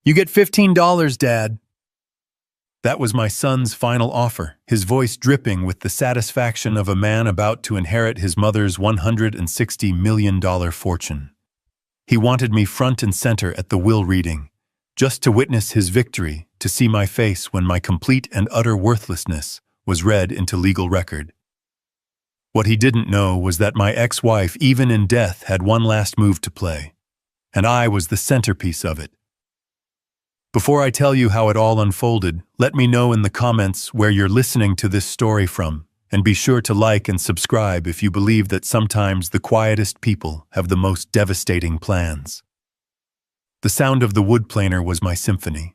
You get $15, Dad. That was my son's final offer, his voice dripping with the satisfaction of a man about to inherit his mother's $160 million fortune. He wanted me front and center at the will reading, just to witness his victory, to see my face when my complete and utter worthlessness was read into legal record. What he didn't know was that my ex-wife, even in death, had one last move to play, and I was the centerpiece of it. Before I tell you how it all unfolded, let me know in the comments where you're listening to this story from, and be sure to like and subscribe if you believe that sometimes the quietest people have the most devastating plans. The sound of the wood planer was my symphony.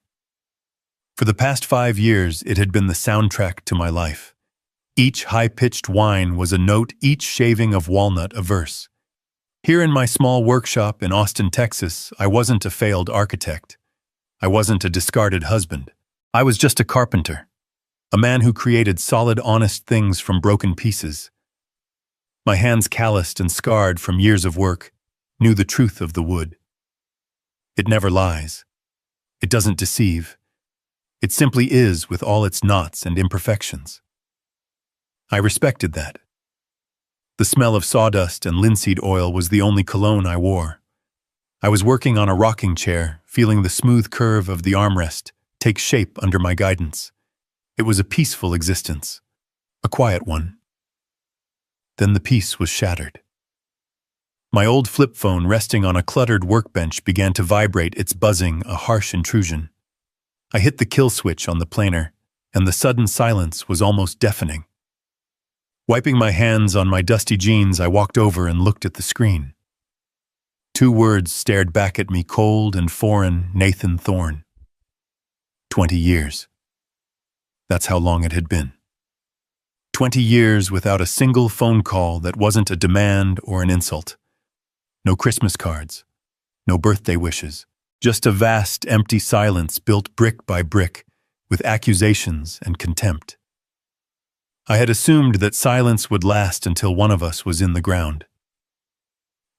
For the past 5 years, it had been the soundtrack to my life. Each high-pitched whine was a note, each shaving of walnut a verse. Here in my small workshop in Austin, Texas, I wasn't a failed architect. I wasn't a discarded husband. I was just a carpenter, a man who created solid, honest things from broken pieces. My hands, calloused and scarred from years of work, knew the truth of the wood. It never lies. It doesn't deceive. It simply is, with all its knots and imperfections. I respected that. The smell of sawdust and linseed oil was the only cologne I wore. I was working on a rocking chair, feeling the smooth curve of the armrest take shape under my guidance. It was a peaceful existence, a quiet one. Then the peace was shattered. My old flip phone resting on a cluttered workbench began to vibrate, its buzzing a harsh intrusion. I hit the kill switch on the planer, and the sudden silence was almost deafening. Wiping my hands on my dusty jeans, I walked over and looked at the screen. 2 words stared back at me, cold and foreign: Nathan Thorne. 20 years. That's how long it had been. 20 years without a single phone call that wasn't a demand or an insult. No Christmas cards. No birthday wishes. Just a vast, empty silence built brick by brick, with accusations and contempt. I had assumed that silence would last until one of us was in the ground.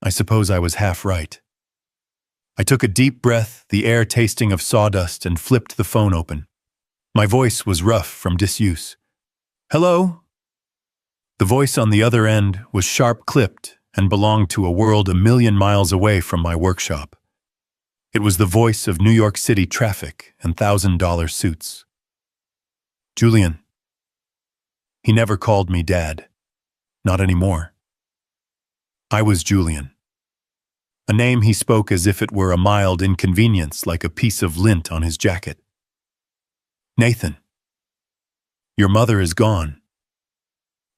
I suppose I was half right. I took a deep breath, the air tasting of sawdust, and flipped the phone open. My voice was rough from disuse. "Hello?" The voice on the other end was sharp-clipped and belonged to a world a million miles away from my workshop. It was the voice of New York City traffic and $1,000 suits. Julian. He never called me Dad. Not anymore. I was Julian. A name he spoke as if it were a mild inconvenience, like a piece of lint on his jacket. Nathan. Your mother is gone.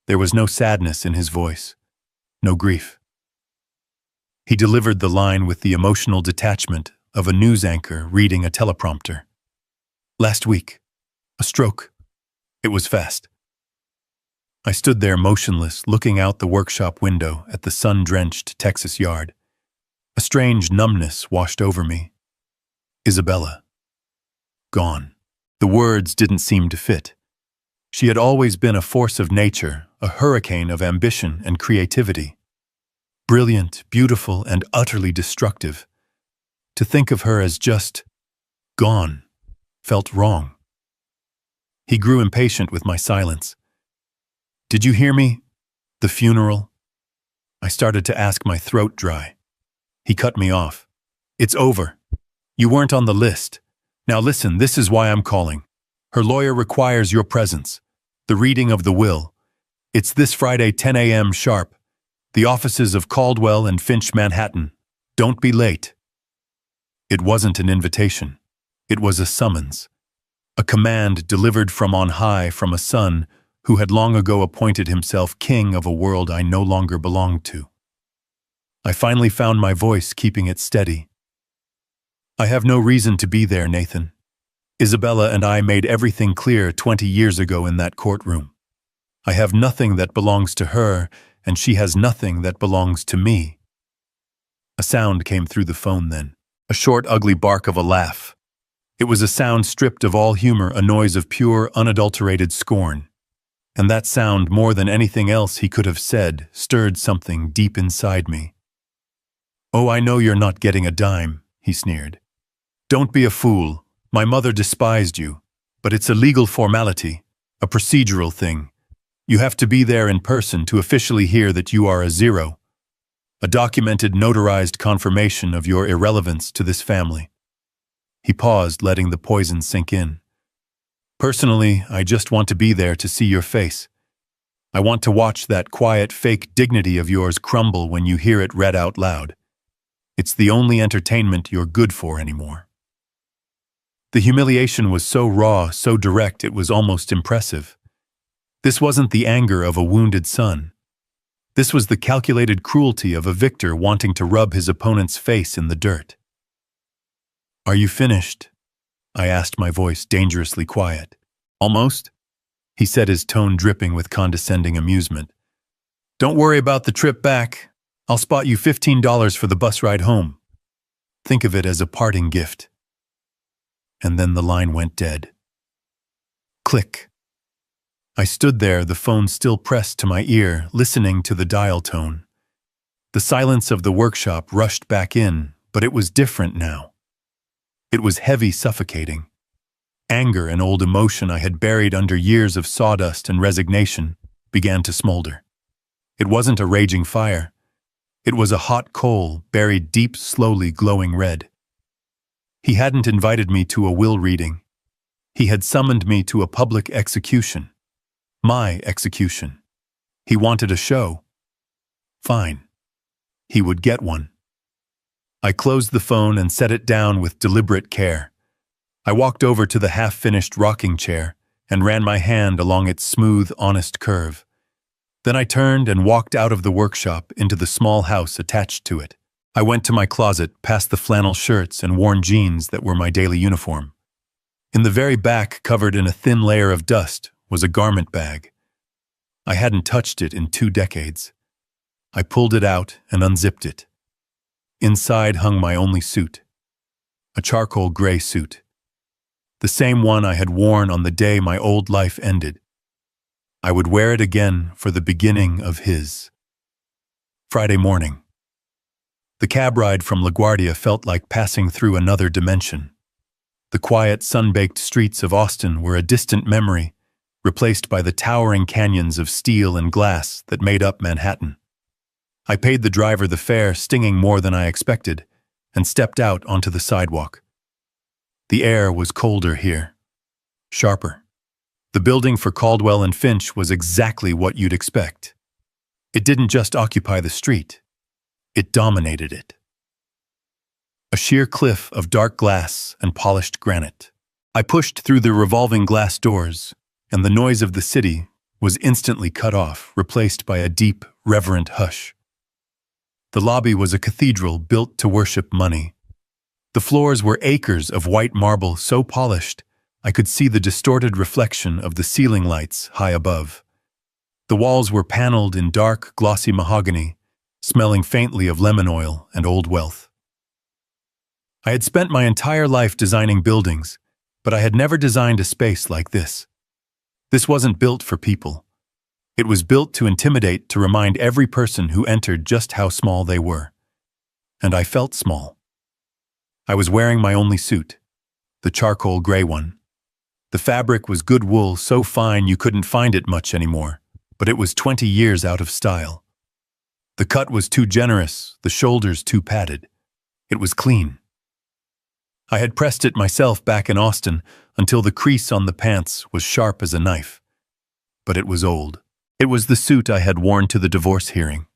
There was no sadness in his voice, no grief. He delivered the line with the emotional detachment of a news anchor reading a teleprompter. Last week. A stroke. It was fast. I stood there motionless, looking out the workshop window at the sun-drenched Texas yard. A strange numbness washed over me. Isabella. Gone. The words didn't seem to fit. She had always been a force of nature, a hurricane of ambition and creativity. Brilliant, beautiful, and utterly destructive. To think of her as just gone felt wrong. He grew impatient with my silence. Did you hear me? The funeral? I started to ask, my throat dry. He cut me off. It's over. You weren't on the list. Now listen, this is why I'm calling. Her lawyer requires your presence. The reading of the will. It's this Friday, 10 a.m. sharp. The offices of Caldwell and Finch, Manhattan. Don't be late. It wasn't an invitation. It was a summons. A command delivered from on high from a son who had long ago appointed himself king of a world I no longer belonged to. I finally found my voice, keeping it steady. I have no reason to be there, Nathan. Isabella and I made everything clear 20 years ago in that courtroom. I have nothing that belongs to her, and she has nothing that belongs to me. A sound came through the phone then, a short, ugly bark of a laugh. It was a sound stripped of all humor, a noise of pure, unadulterated scorn. And that sound, more than anything else he could have said, stirred something deep inside me. Oh, I know you're not getting a dime, he sneered. Don't be a fool. My mother despised you. But it's a legal formality, a procedural thing. You have to be there in person to officially hear that you are a zero. A documented, notarized confirmation of your irrelevance to this family. He paused, letting the poison sink in. Personally, I just want to be there to see your face. I want to watch that quiet, fake dignity of yours crumble when you hear it read out loud. It's the only entertainment you're good for anymore. The humiliation was so raw, so direct, it was almost impressive. This wasn't the anger of a wounded son. This was the calculated cruelty of a victor wanting to rub his opponent's face in the dirt. "Are you finished?" I asked, my voice dangerously quiet. "Almost," he said, his tone dripping with condescending amusement. "Don't worry about the trip back. I'll spot you $15 for the bus ride home. Think of it as a parting gift." And then the line went dead. Click. I stood there, the phone still pressed to my ear, listening to the dial tone. The silence of the workshop rushed back in, but it was different now. It was heavy, suffocating. Anger, an old emotion I had buried under years of sawdust and resignation, began to smolder. It wasn't a raging fire. It was a hot coal, buried deep, slowly glowing red. He hadn't invited me to a will reading. He had summoned me to a public execution. My execution. He wanted a show. Fine. He would get one. I closed the phone and set it down with deliberate care. I walked over to the half-finished rocking chair and ran my hand along its smooth, honest curve. Then I turned and walked out of the workshop into the small house attached to it. I went to my closet, past the flannel shirts and worn jeans that were my daily uniform. In the very back, covered in a thin layer of dust, was a garment bag. I hadn't touched it in 2 decades. I pulled it out and unzipped it. Inside hung my only suit. A charcoal gray suit. The same one I had worn on the day my old life ended. I would wear it again for the beginning of his. Friday morning. The cab ride from LaGuardia felt like passing through another dimension. The quiet, sun-baked streets of Austin were a distant memory, replaced by the towering canyons of steel and glass that made up Manhattan. I paid the driver the fare, stinging more than I expected, and stepped out onto the sidewalk. The air was colder here, sharper. The building for Caldwell and Finch was exactly what you'd expect. It didn't just occupy the street. It dominated it. A sheer cliff of dark glass and polished granite. I pushed through the revolving glass doors, and the noise of the city was instantly cut off, replaced by a deep, reverent hush. The lobby was a cathedral built to worship money. The floors were acres of white marble so polished I could see the distorted reflection of the ceiling lights high above. The walls were paneled in dark, glossy mahogany, smelling faintly of lemon oil and old wealth. I had spent my entire life designing buildings, but I had never designed a space like this. This wasn't built for people. It was built to intimidate, to remind every person who entered just how small they were. And I felt small. I was wearing my only suit, the charcoal gray one. The fabric was good wool, so fine you couldn't find it much anymore, but it was 20 years out of style. The cut was too generous, the shoulders too padded. It was clean. I had pressed it myself back in Austin until the crease on the pants was sharp as a knife. But it was old. It was the suit I had worn to the divorce hearing.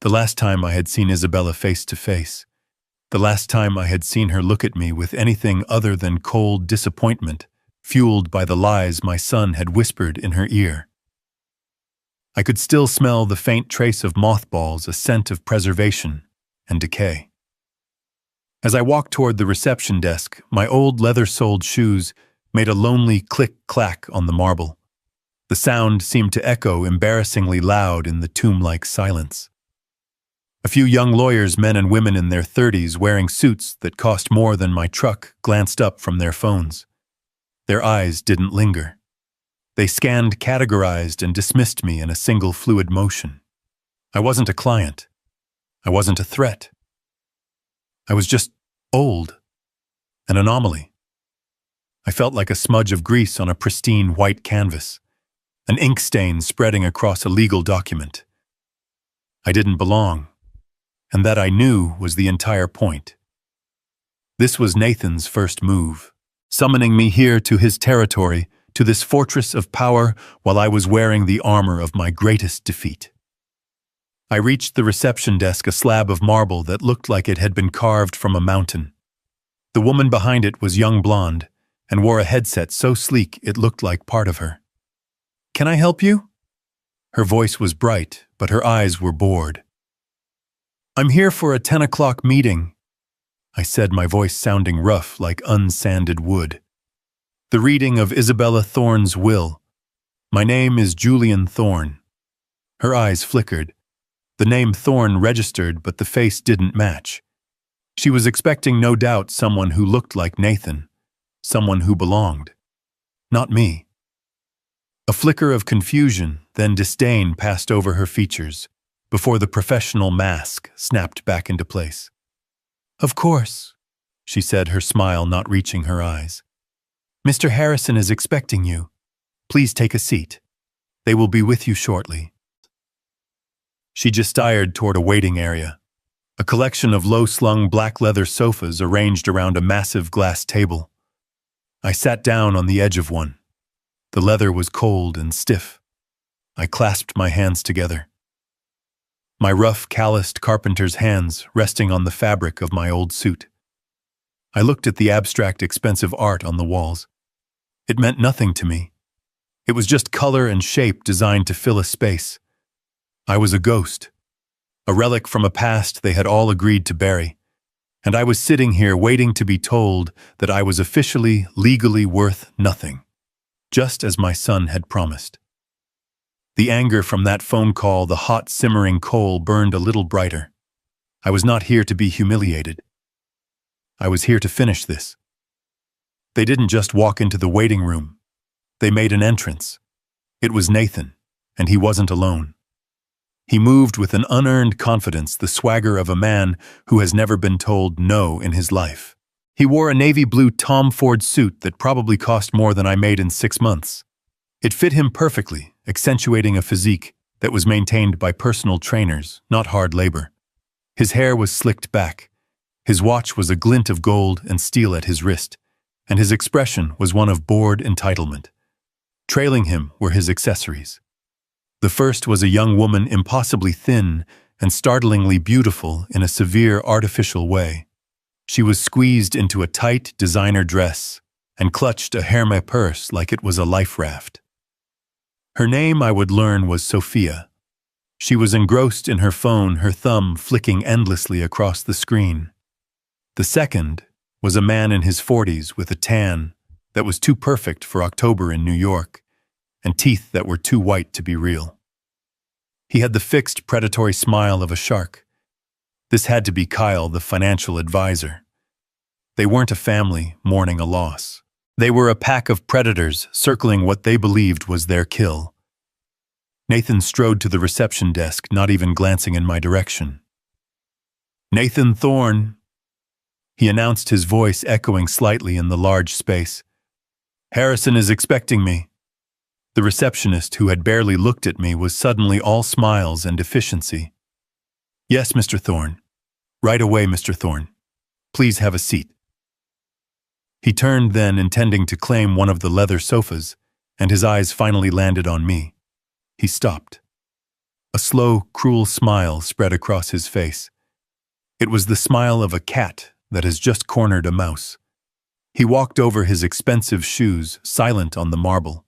The last time I had seen Isabella face to face. The last time I had seen her look at me with anything other than cold disappointment, fueled by the lies my son had whispered in her ear. I could still smell the faint trace of mothballs, a scent of preservation and decay. As I walked toward the reception desk, my old leather-soled shoes made a lonely click-clack on the marble. The sound seemed to echo embarrassingly loud in the tomb-like silence. A few young lawyers, men and women in their 30s, wearing suits that cost more than my truck, glanced up from their phones. Their eyes didn't linger. They scanned, categorized, and dismissed me in a single fluid motion. I wasn't a client. I wasn't a threat. I was just old. An anomaly. I felt like a smudge of grease on a pristine white canvas, an ink stain spreading across a legal document. I didn't belong, and that I knew was the entire point. This was Nathan's first move, summoning me here to his territory, to this fortress of power, while I was wearing the armor of my greatest defeat. I reached the reception desk, a slab of marble that looked like it had been carved from a mountain. The woman behind it was young blonde, and wore a headset so sleek it looked like part of her. "Can I help you?" Her voice was bright, but her eyes were bored. "I'm here for a 10 o'clock meeting," I said, my voice sounding rough like unsanded wood. "The reading of Isabella Thorne's will. My name is Julian Thorne." Her eyes flickered. The name Thorne registered, but the face didn't match. She was expecting, no doubt, someone who looked like Nathan, someone who belonged. Not me. A flicker of confusion, then disdain passed over her features, before the professional mask snapped back into place. "Of course," she said, her smile not reaching her eyes. "Mr. Harrison is expecting you. Please take a seat. They will be with you shortly." She gestured toward a waiting area, a collection of low-slung black leather sofas arranged around a massive glass table. I sat down on the edge of one. The leather was cold and stiff. I clasped my hands together. My rough, calloused carpenter's hands resting on the fabric of my old suit. I looked at the abstract, expensive art on the walls. It meant nothing to me. It was just color and shape designed to fill a space. I was a ghost, a relic from a past they had all agreed to bury, and I was sitting here waiting to be told that I was officially, legally worth nothing, just as my son had promised. The anger from that phone call, the hot, simmering coal, burned a little brighter. I was not here to be humiliated. I was here to finish this. They didn't just walk into the waiting room. They made an entrance. It was Nathan, and he wasn't alone. He moved with an unearned confidence, the swagger of a man who has never been told no in his life. He wore a navy blue Tom Ford suit that probably cost more than I made in 6 months. It fit him perfectly, accentuating a physique that was maintained by personal trainers, not hard labor. His hair was slicked back. His watch was a glint of gold and steel at his wrist, and his expression was one of bored entitlement. Trailing him were his accessories. The first was a young woman, impossibly thin and startlingly beautiful in a severe, artificial way. She was squeezed into a tight designer dress and clutched a Hermès purse like it was a life raft. Her name, I would learn, was Sophia. She was engrossed in her phone, her thumb flicking endlessly across the screen. The second was a man in his 40s with a tan that was too perfect for October in New York, and teeth that were too white to be real. He had the fixed, predatory smile of a shark. This had to be Kyle, the financial advisor. They weren't a family mourning a loss. They were a pack of predators circling what they believed was their kill. Nathan strode to the reception desk, not even glancing in my direction. "Nathan Thorne," he announced, his voice echoing slightly in the large space. "Harrison is expecting me." The receptionist, who had barely looked at me, was suddenly all smiles and efficiency. "Yes, Mr. Thorne. Right away, Mr. Thorne. Please have a seat." He turned then, intending to claim one of the leather sofas, and his eyes finally landed on me. He stopped. A slow, cruel smile spread across his face. It was the smile of a cat that has just cornered a mouse. He walked over his expensive shoes, silent on the marble.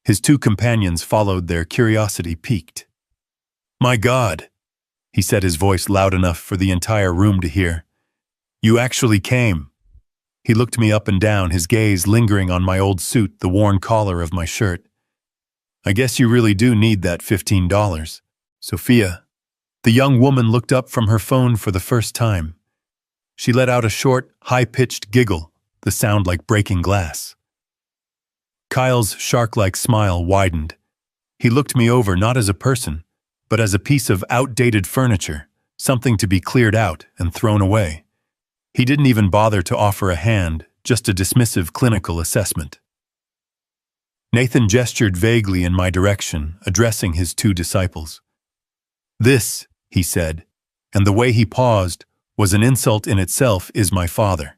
His 2 companions followed, their curiosity piqued. "My God," he said, his voice loud enough for the entire room to hear. "You actually came." He looked me up and down, his gaze lingering on my old suit, the worn collar of my shirt. "I guess you really do need that $15. Sophia." The young woman looked up from her phone for the first time. She let out a short, high-pitched giggle, the sound like breaking glass. Kyle's shark-like smile widened. He looked me over not as a person, but as a piece of outdated furniture, something to be cleared out and thrown away. He didn't even bother to offer a hand, just a dismissive clinical assessment. Nathan gestured vaguely in my direction, addressing his two disciples. "This," he said, and the way he paused was an insult in itself, "is my father."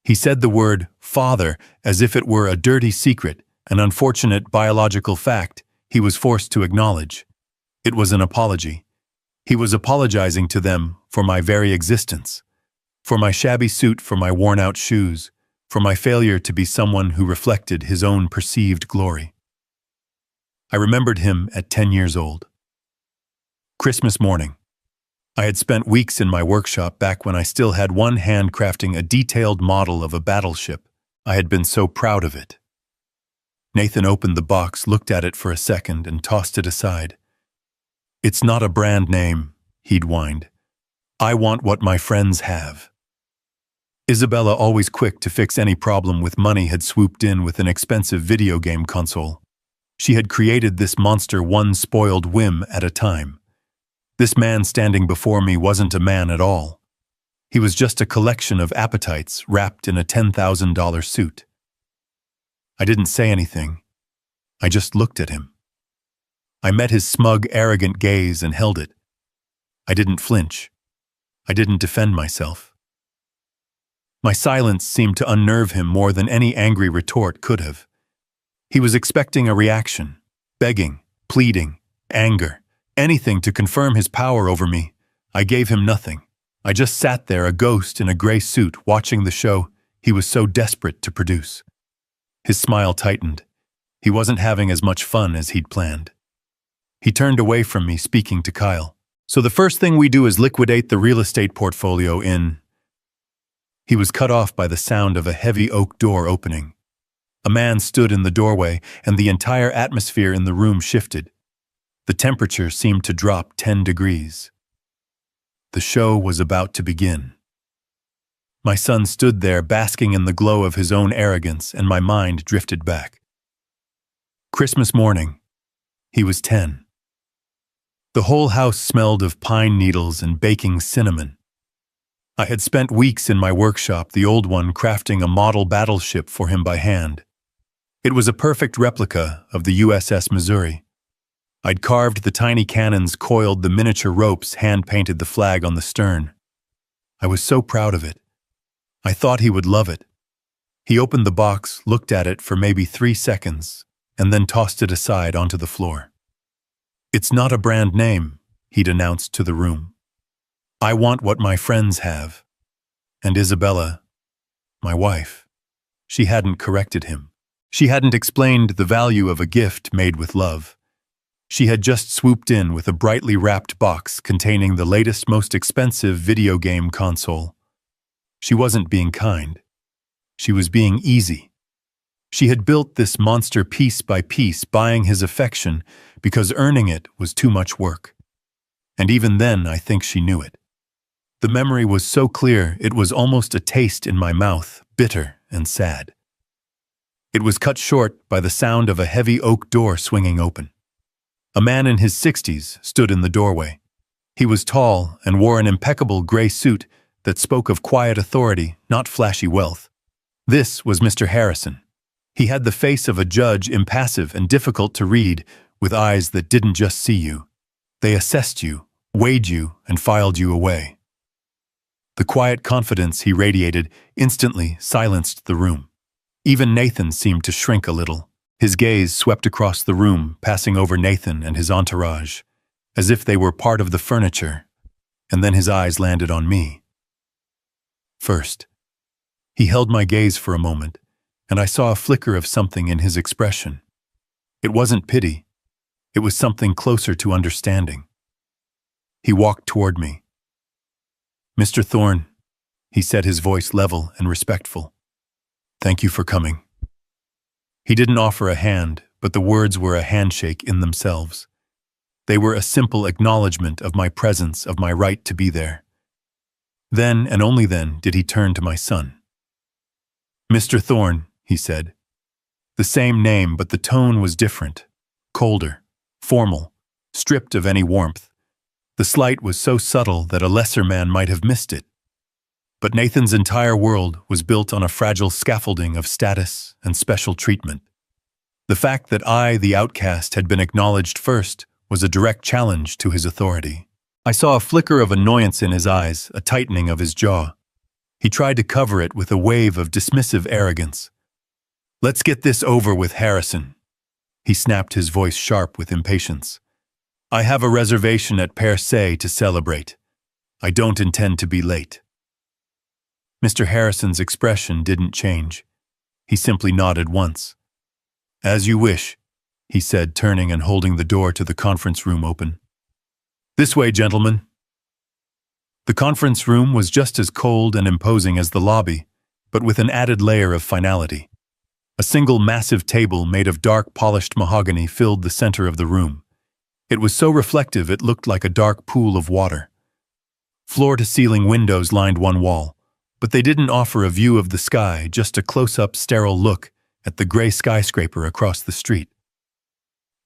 He said the word father as if it were a dirty secret, an unfortunate biological fact he was forced to acknowledge. It was an apology. He was apologizing to them for my very existence, for my shabby suit, for my worn-out shoes, for my failure to be someone who reflected his own perceived glory. I remembered him at 10 years old. Christmas morning. I had spent weeks in my workshop back when I still had one hand crafting a detailed model of a battleship. I had been so proud of it. Nathan opened the box, looked at it for a second, and tossed it aside. "It's not a brand name," he'd whined. "I want what my friends have." Isabella, always quick to fix any problem with money, had swooped in with an expensive video game console. She had created this monster one spoiled whim at a time. This man standing before me wasn't a man at all. He was just a collection of appetites wrapped in a $10,000 suit. I didn't say anything. I just looked at him. I met his smug, arrogant gaze and held it. I didn't flinch. I didn't defend myself. My silence seemed to unnerve him more than any angry retort could have. He was expecting a reaction, begging, pleading, anger, anything to confirm his power over me. I gave him nothing. I just sat there, a ghost in a gray suit, watching the show he was so desperate to produce. His smile tightened. He wasn't having as much fun as he'd planned. He turned away from me, speaking to Kyle. "So the first thing we do is liquidate the real estate portfolio in..." He was cut off by the sound of a heavy oak door opening. A man stood in the doorway, and the entire atmosphere in the room shifted. The temperature seemed to drop 10 degrees. The show was about to begin. My son stood there, basking in the glow of his own arrogance, and my mind drifted back. Christmas morning. He was 10. The whole house smelled of pine needles and baking cinnamon. I had spent weeks in my workshop, the old one, crafting a model battleship for him by hand. It was a perfect replica of the USS Missouri. I'd carved the tiny cannons, coiled the miniature ropes, hand-painted the flag on the stern. I was so proud of it. I thought he would love it. He opened the box, looked at it for maybe 3 seconds, and then tossed it aside onto the floor. "It's not a brand name," he'd announced to the room. "I want what my friends have." And Isabella, my wife, she hadn't corrected him. She hadn't explained the value of a gift made with love. She had just swooped in with a brightly wrapped box containing the latest, most expensive video game console. She wasn't being kind. She was being easy. She had built this monster piece by piece, buying his affection because earning it was too much work. And even then, I think she knew it. The memory was so clear it was almost a taste in my mouth, bitter and sad. It was cut short by the sound of a heavy oak door swinging open. A man in his 60s stood in the doorway. He was tall and wore an impeccable gray suit that spoke of quiet authority, not flashy wealth. This was Mr. Harrison. He had the face of a judge, impassive and difficult to read, with eyes that didn't just see you. They assessed you, weighed you, and filed you away. The quiet confidence he radiated instantly silenced the room. Even Nathan seemed to shrink a little. His gaze swept across the room, passing over Nathan and his entourage, as if they were part of the furniture, and then his eyes landed on me. First, he held my gaze for a moment, and I saw a flicker of something in his expression. It wasn't pity. It was something closer to understanding. He walked toward me. "Mr. Thorne," he said, his voice level and respectful. "Thank you for coming." He didn't offer a hand, but the words were a handshake in themselves. They were a simple acknowledgement of my presence, of my right to be there. Then, and only then, did he turn to my son. "Mr. Thorne," he said. The same name, but the tone was different, colder, formal, stripped of any warmth. The slight was so subtle that a lesser man might have missed it. But Nathan's entire world was built on a fragile scaffolding of status and special treatment. The fact that I, the outcast, had been acknowledged first was a direct challenge to his authority. I saw a flicker of annoyance in his eyes, a tightening of his jaw. He tried to cover it with a wave of dismissive arrogance. "Let's get this over with, Harrison." He snapped, his voice sharp with impatience. "I have a reservation at Per Se to celebrate. I don't intend to be late." Mr. Harrison's expression didn't change. He simply nodded once. "As you wish," he said, turning and holding the door to the conference room open. "This way, gentlemen." The conference room was just as cold and imposing as the lobby, but with an added layer of finality. A single massive table made of dark polished mahogany filled the center of the room. It was so reflective it looked like a dark pool of water. Floor-to-ceiling windows lined one wall, but they didn't offer a view of the sky, just a close-up sterile look at the gray skyscraper across the street.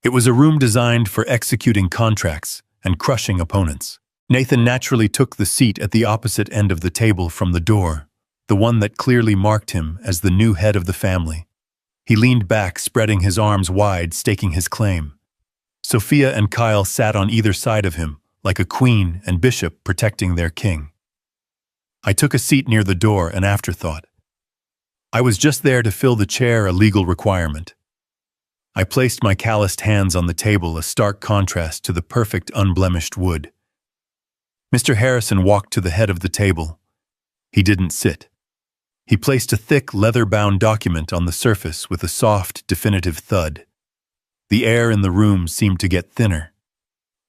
It was a room designed for executing contracts and crushing opponents. Nathan naturally took the seat at the opposite end of the table from the door, the one that clearly marked him as the new head of the family. He leaned back, spreading his arms wide, staking his claim. Sophia and Kyle sat on either side of him, like a queen and bishop protecting their king. I took a seat near the door, an afterthought. I was just there to fill the chair, a legal requirement. I placed my calloused hands on the table, a stark contrast to the perfect, unblemished wood. Mr. Harrison walked to the head of the table. He didn't sit. He placed a thick, leather-bound document on the surface with a soft, definitive thud. The air in the room seemed to get thinner.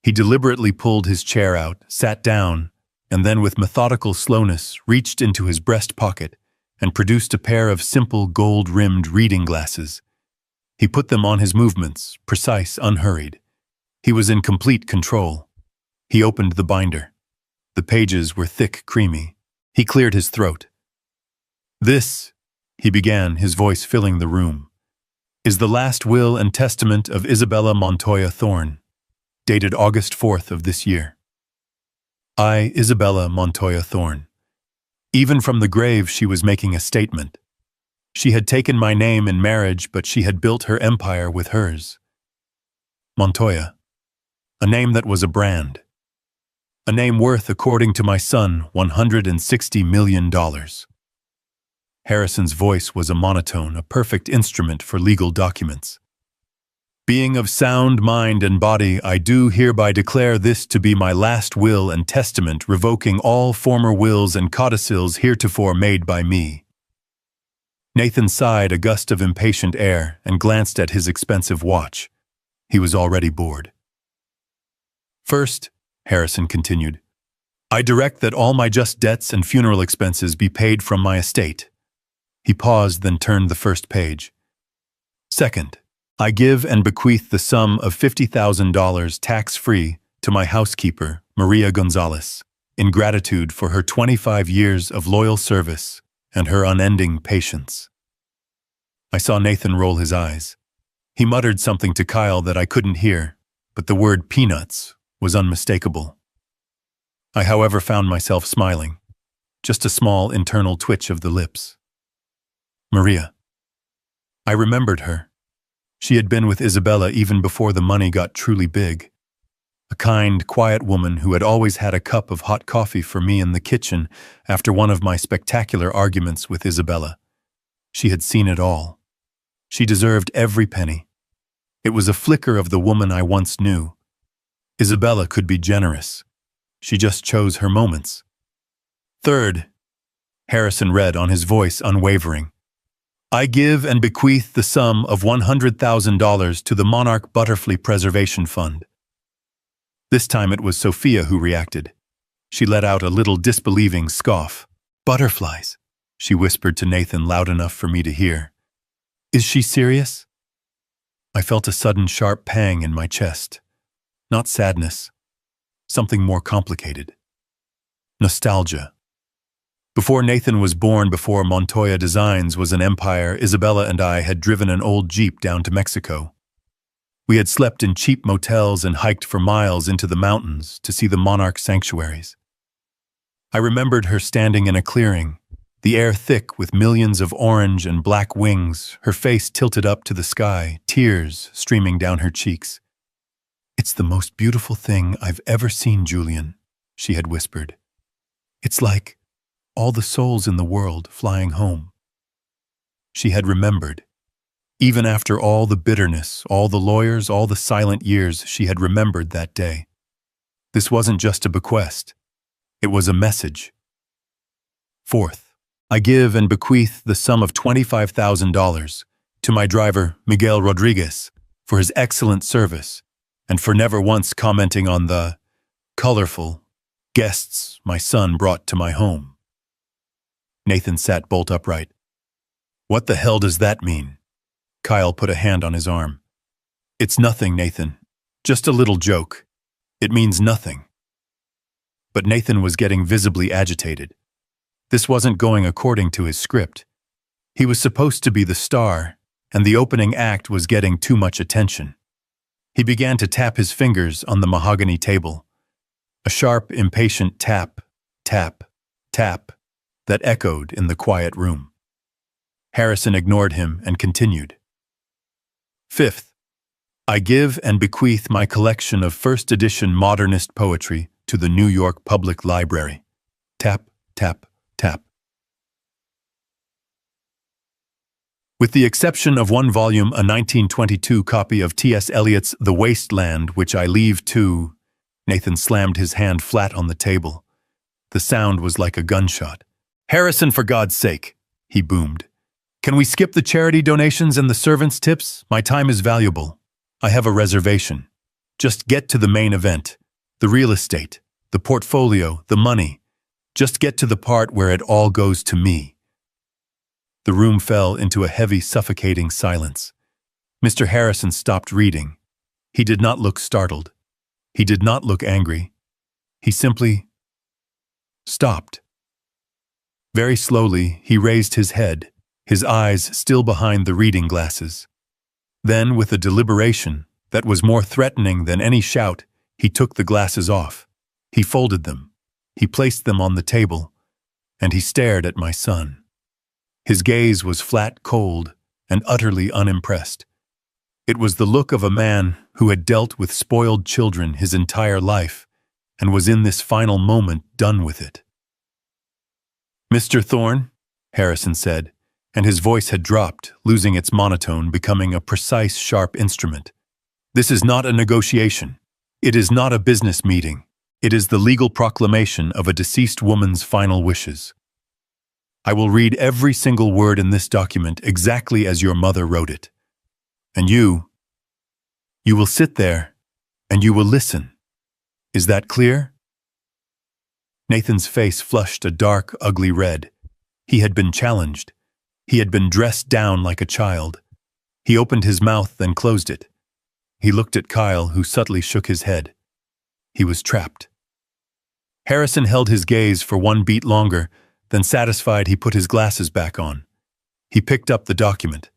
He deliberately pulled his chair out, sat down, and then with methodical slowness reached into his breast pocket and produced a pair of simple gold-rimmed reading glasses. He put them on his movements, precise, unhurried. He was in complete control. He opened the binder. The pages were thick, creamy. He cleared his throat. "This," he began, his voice filling the room, "is the last will and testament of Isabella Montoya Thorne, dated August 4th of this year. I, Isabella Montoya Thorne." Even from the grave she was making a statement. She had taken my name in marriage, but she had built her empire with hers. Montoya. A name that was a brand. A name worth, according to my son, $160 million. Harrison's voice was a monotone, a perfect instrument for legal documents. "Being of sound mind and body, I do hereby declare this to be my last will and testament, revoking all former wills and codicils heretofore made by me." Nathan sighed a gust of impatient air and glanced at his expensive watch. He was already bored. "First," Harrison continued, "I direct that all my just debts and funeral expenses be paid from my estate." He paused, then turned the first page. "Second, I give and bequeath the sum of $50,000 tax-free to my housekeeper, Maria Gonzalez, in gratitude for her 25 years of loyal service and her unending patience." I saw Nathan roll his eyes. He muttered something to Kyle that I couldn't hear, but the word peanuts was unmistakable. I, however, found myself smiling, just a small internal twitch of the lips. Maria. I remembered her. She had been with Isabella even before the money got truly big. A kind, quiet woman who had always had a cup of hot coffee for me in the kitchen after one of my spectacular arguments with Isabella. She had seen it all. She deserved every penny. It was a flicker of the woman I once knew. Isabella could be generous. She just chose her moments. Third, Harrison read on, his voice unwavering, I give and bequeath the sum of $100,000 to the Monarch Butterfly Preservation Fund. This time it was Sophia who reacted. She let out a little disbelieving scoff. Butterflies, she whispered to Nathan loud enough for me to hear. Is she serious? I felt a sudden sharp pang in my chest. Not sadness. Something more complicated. Nostalgia. Before Nathan was born, before Montoya Designs was an empire, Isabella and I had driven an old Jeep down to Mexico. We had slept in cheap motels and hiked for miles into the mountains to see the monarch sanctuaries. I remembered her standing in a clearing, the air thick with millions of orange and black wings, her face tilted up to the sky, tears streaming down her cheeks. "It's the most beautiful thing I've ever seen, Julian," she had whispered. "It's like all the souls in the world flying home." She had remembered. Even after all the bitterness, all the lawyers, all the silent years, she had remembered that day. This wasn't just a bequest. It was a message. Fourth, I give and bequeath the sum of $25,000 to my driver, Miguel Rodriguez, for his excellent service and for never once commenting on the colorful guests my son brought to my home. Nathan sat bolt upright. "What the hell does that mean?" Kyle put a hand on his arm. "It's nothing, Nathan. Just a little joke. It means nothing." But Nathan was getting visibly agitated. This wasn't going according to his script. He was supposed to be the star, and the opening act was getting too much attention. He began to tap his fingers on the mahogany table. A sharp, impatient tap, tap, tap that echoed in the quiet room. Harrison ignored him and continued. "Fifth, I give and bequeath my collection of first edition modernist poetry to the New York Public Library." Tap, tap, tap. With the exception of one volume, a 1922 copy of T.S. Eliot's The Waste Land, which I leave to... Nathan slammed his hand flat on the table. The sound was like a gunshot. "Harrison, for God's sake," he boomed. "Can we skip the charity donations and the servants' tips? My time is valuable. I have a reservation. Just get to the main event. The real estate, the portfolio, the money. Just get to the part where it all goes to me." The room fell into a heavy, suffocating silence. Mr. Harrison stopped reading. He did not look startled. He did not look angry. He simply stopped. Very slowly, he raised his head, his eyes still behind the reading glasses. Then, with a deliberation that was more threatening than any shout, he took the glasses off. He folded them. He placed them on the table, and he stared at my son. His gaze was flat, cold, and utterly unimpressed. It was the look of a man who had dealt with spoiled children his entire life and was in this final moment done with it. "Mr. Thorne," Harrison said, and his voice had dropped, losing its monotone, becoming a precise, sharp instrument. "This is not a negotiation. It is not a business meeting. It is the legal proclamation of a deceased woman's final wishes. I will read every single word in this document exactly as your mother wrote it. And you will sit there and you will listen. Is that clear?" Nathan's face flushed a dark, ugly red. He had been challenged. He had been dressed down like a child. He opened his mouth and closed it. He looked at Kyle, who subtly shook his head. He was trapped. Harrison held his gaze for one beat longer, then satisfied, he put his glasses back on. He picked up the document.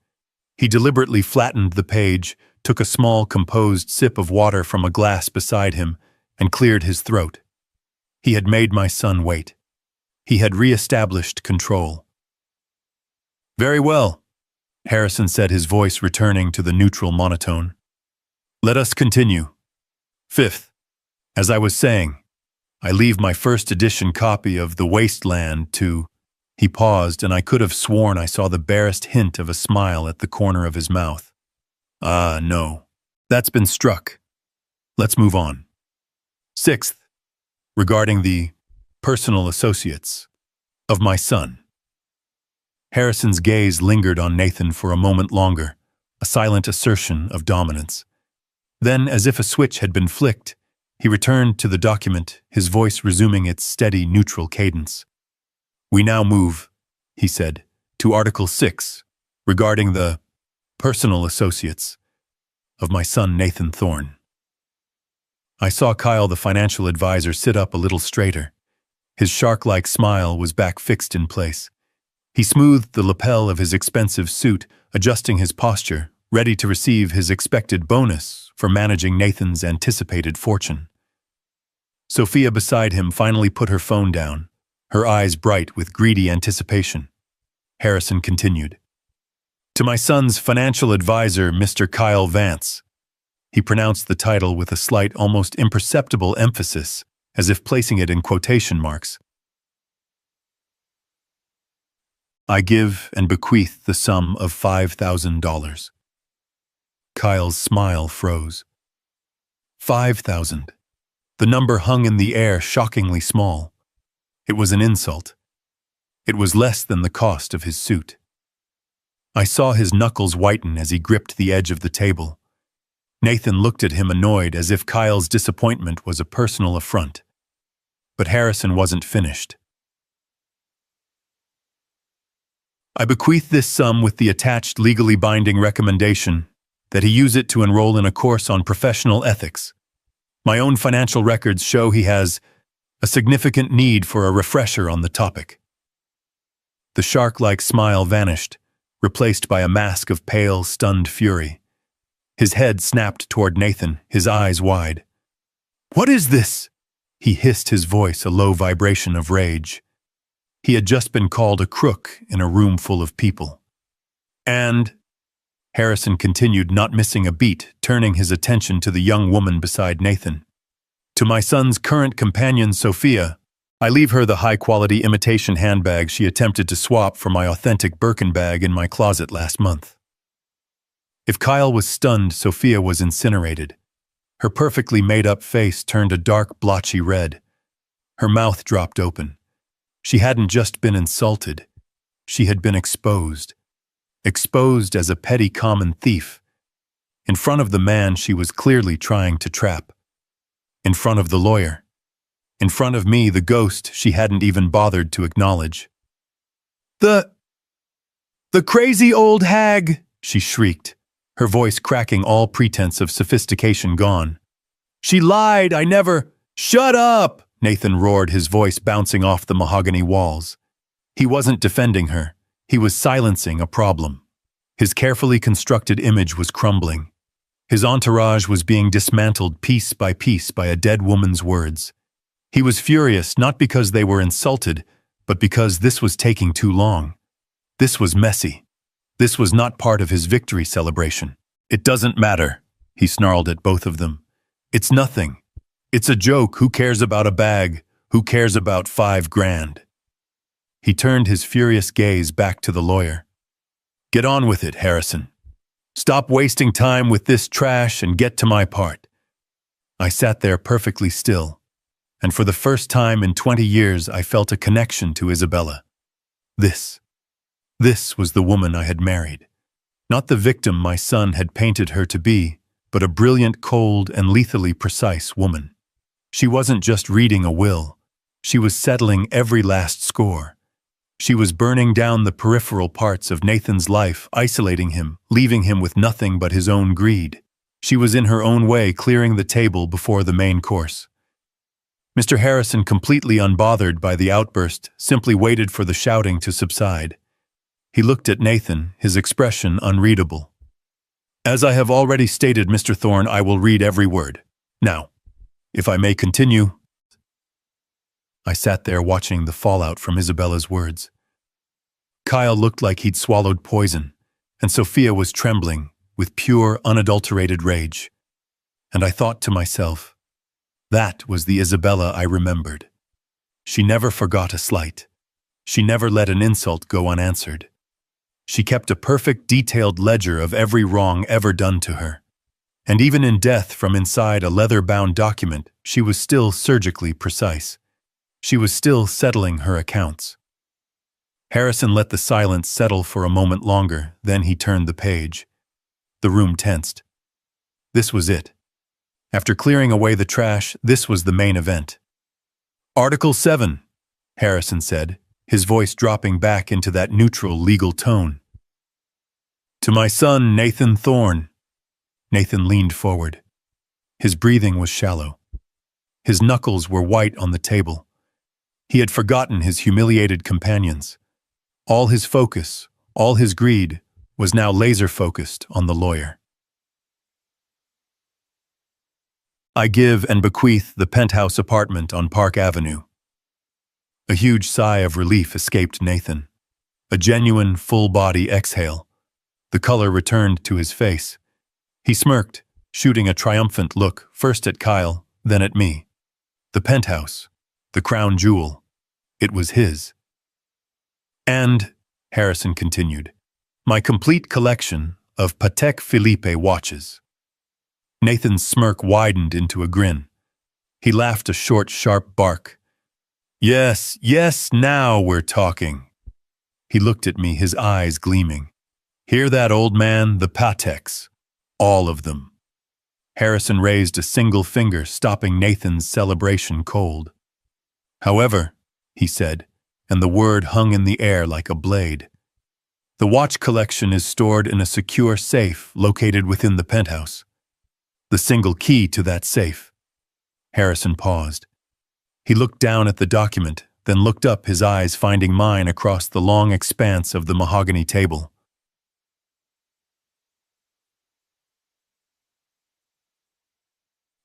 He deliberately flattened the page, took a small, composed sip of water from a glass beside him, and cleared his throat. He had made my son wait. He had re-established control. "Very well," Harrison said, his voice returning to the neutral monotone. "Let us continue. Fifth, as I was saying, I leave my first edition copy of The Waste Land to..." He paused, and I could have sworn I saw the barest hint of a smile at the corner of his mouth. "Ah, no. That's been struck. Let's move on. Sixth, regarding the personal associates of my son." Harrison's gaze lingered on Nathan for a moment longer, a silent assertion of dominance. Then, as if a switch had been flicked, he returned to the document, his voice resuming its steady, neutral cadence. "We now move," he said, "to Article 6, regarding the personal associates of my son Nathan Thorne." I saw Kyle, the financial advisor, sit up a little straighter. His shark-like smile was back fixed in place. He smoothed the lapel of his expensive suit, adjusting his posture, ready to receive his expected bonus for managing Nathan's anticipated fortune. Sophia beside him finally put her phone down, her eyes bright with greedy anticipation. Harrison continued. To my son's financial advisor, Mr. Kyle Vance. He pronounced the title with a slight, almost imperceptible emphasis, as if placing it in quotation marks. I give and bequeath the sum of $5,000. Kyle's smile froze. 5,000. The number hung in the air, shockingly small. It was an insult. It was less than the cost of his suit. I saw his knuckles whiten as he gripped the edge of the table. Nathan looked at him annoyed, as if Kyle's disappointment was a personal affront. But Harrison wasn't finished. I bequeath this sum with the attached legally binding recommendation that he use it to enroll in a course on professional ethics. My own financial records show he has a significant need for a refresher on the topic. The shark-like smile vanished, replaced by a mask of pale, stunned fury. His head snapped toward Nathan, his eyes wide. "What is this?" He hissed, his voice a low vibration of rage. He had just been called a crook in a room full of people. And, Harrison continued, not missing a beat, turning his attention to the young woman beside Nathan. To my son's current companion, Sophia, I leave her the high-quality imitation handbag she attempted to swap for my authentic Birkin bag in my closet last month. If Kyle was stunned, Sophia was incinerated. Her perfectly made-up face turned a dark, blotchy red. Her mouth dropped open. She hadn't just been insulted. She had been exposed. Exposed as a petty common thief. In front of the man she was clearly trying to trap. In front of the lawyer. In front of me, the ghost she hadn't even bothered to acknowledge. The crazy old hag, she shrieked, her voice cracking, all pretense of sophistication gone. She lied, I never— Shut up! Nathan roared, his voice bouncing off the mahogany walls. He wasn't defending her. He was silencing a problem. His carefully constructed image was crumbling. His entourage was being dismantled piece by a dead woman's words. He was furious, not because they were insulted, but because this was taking too long. This was messy. This was not part of his victory celebration. It doesn't matter, he snarled at both of them. It's nothing. It's a joke. Who cares about a bag? Who cares about $5,000? He turned his furious gaze back to the lawyer. Get on with it, Harrison. Stop wasting time with this trash and get to my part. I sat there perfectly still, and for the first time in 20 years I felt a connection to Isabella. This was the woman I had married. Not the victim my son had painted her to be, but a brilliant, cold, and lethally precise woman. She wasn't just reading a will. She was settling every last score. She was burning down the peripheral parts of Nathan's life, isolating him, leaving him with nothing but his own greed. She was in her own way clearing the table before the main course. Mr. Harrison, completely unbothered by the outburst, simply waited for the shouting to subside. He looked at Nathan, his expression unreadable. As I have already stated, Mr. Thorne, I will read every word. Now, if I may continue. I sat there watching the fallout from Isabella's words. Kyle looked like he'd swallowed poison, and Sophia was trembling with pure, unadulterated rage. And I thought to myself, that was the Isabella I remembered. She never forgot a slight. She never let an insult go unanswered. She kept a perfect, detailed ledger of every wrong ever done to her. And even in death, from inside a leather-bound document, she was still surgically precise. She was still settling her accounts. Harrison let the silence settle for a moment longer, then he turned the page. The room tensed. This was it. After clearing away the trash, this was the main event. Article 7, Harrison said, his voice dropping back into that neutral legal tone. To my son, Nathan Thorne. Nathan leaned forward. His breathing was shallow. His knuckles were white on the table. He had forgotten his humiliated companions. All his focus, all his greed, was now laser-focused on the lawyer. I give and bequeath the penthouse apartment on Park Avenue. A huge sigh of relief escaped Nathan. A genuine, full-body exhale. The color returned to his face. He smirked, shooting a triumphant look first at Kyle, then at me. The penthouse, the crown jewel, it was his. And, Harrison continued, my complete collection of Patek Philippe watches. Nathan's smirk widened into a grin. He laughed a short, sharp bark. Yes, now we're talking. He looked at me, his eyes gleaming. Hear that, old man? The Pateks. All of them. Harrison raised a single finger, stopping Nathan's celebration cold. However, he said, and the word hung in the air like a blade, the watch collection is stored in a secure safe located within the penthouse. The single key to that safe. Harrison paused. He looked down at the document, then looked up, his eyes finding mine across the long expanse of the mahogany table.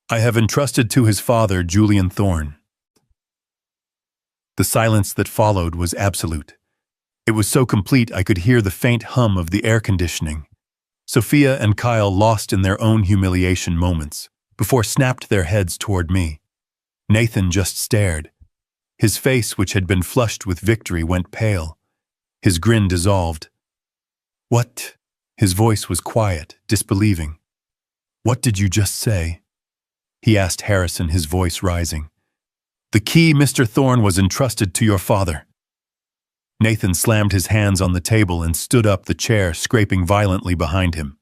I have entrusted to his father, Julian Thorne. The silence that followed was absolute. It was so complete I could hear the faint hum of the air conditioning. Sophia and Kyle lost in their own humiliation moments, before snapped their heads toward me. Nathan just stared. His face, which had been flushed with victory, went pale. His grin dissolved. What? His voice was quiet, disbelieving. What did you just say? He asked Harrison, his voice rising. The key, Mr. Thorne, was entrusted to your father. Nathan slammed his hands on the table and stood up, the chair scraping violently behind him.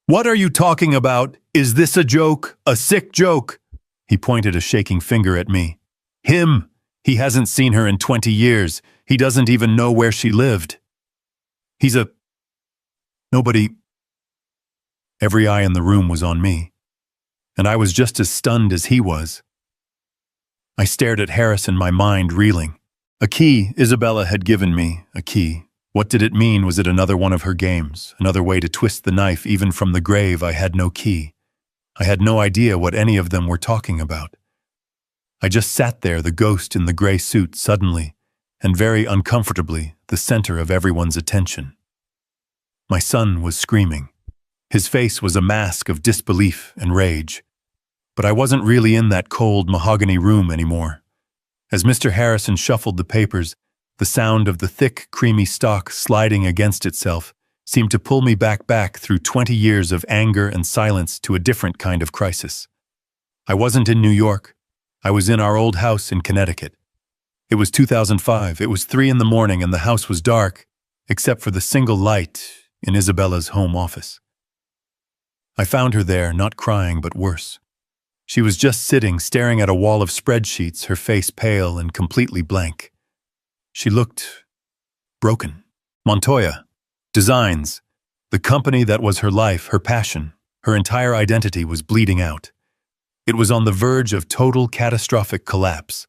What are you talking about? Is this a joke? A sick joke? He pointed a shaking finger at me. Him! He hasn't seen her in 20 years. He doesn't even know where she lived. He's a... Nobody... Every eye in the room was on me, and I was just as stunned as he was. I stared at Harrison, my mind reeling. A key Isabella had given me, a key. What did it mean? Was it another one of her games? Another way to twist the knife even from the grave? I had no key. I had no idea what any of them were talking about. I just sat there, the ghost in the gray suit, suddenly, and very uncomfortably, the center of everyone's attention. My son was screaming. His face was a mask of disbelief and rage. But I wasn't really in that cold mahogany room anymore. As Mr. Harrison shuffled the papers, the sound of the thick, creamy stock sliding against itself seemed to pull me back through 20 years of anger and silence to a different kind of crisis. I wasn't in New York. I was in our old house in Connecticut. It was 2005. It was 3 in the morning and the house was dark, except for the single light in Isabella's home office. I found her there, not crying, but worse. She was just sitting, staring at a wall of spreadsheets, her face pale and completely blank. She looked broken. Montoya Designs, the company that was her life, her passion, her entire identity was bleeding out. It was on the verge of total catastrophic collapse.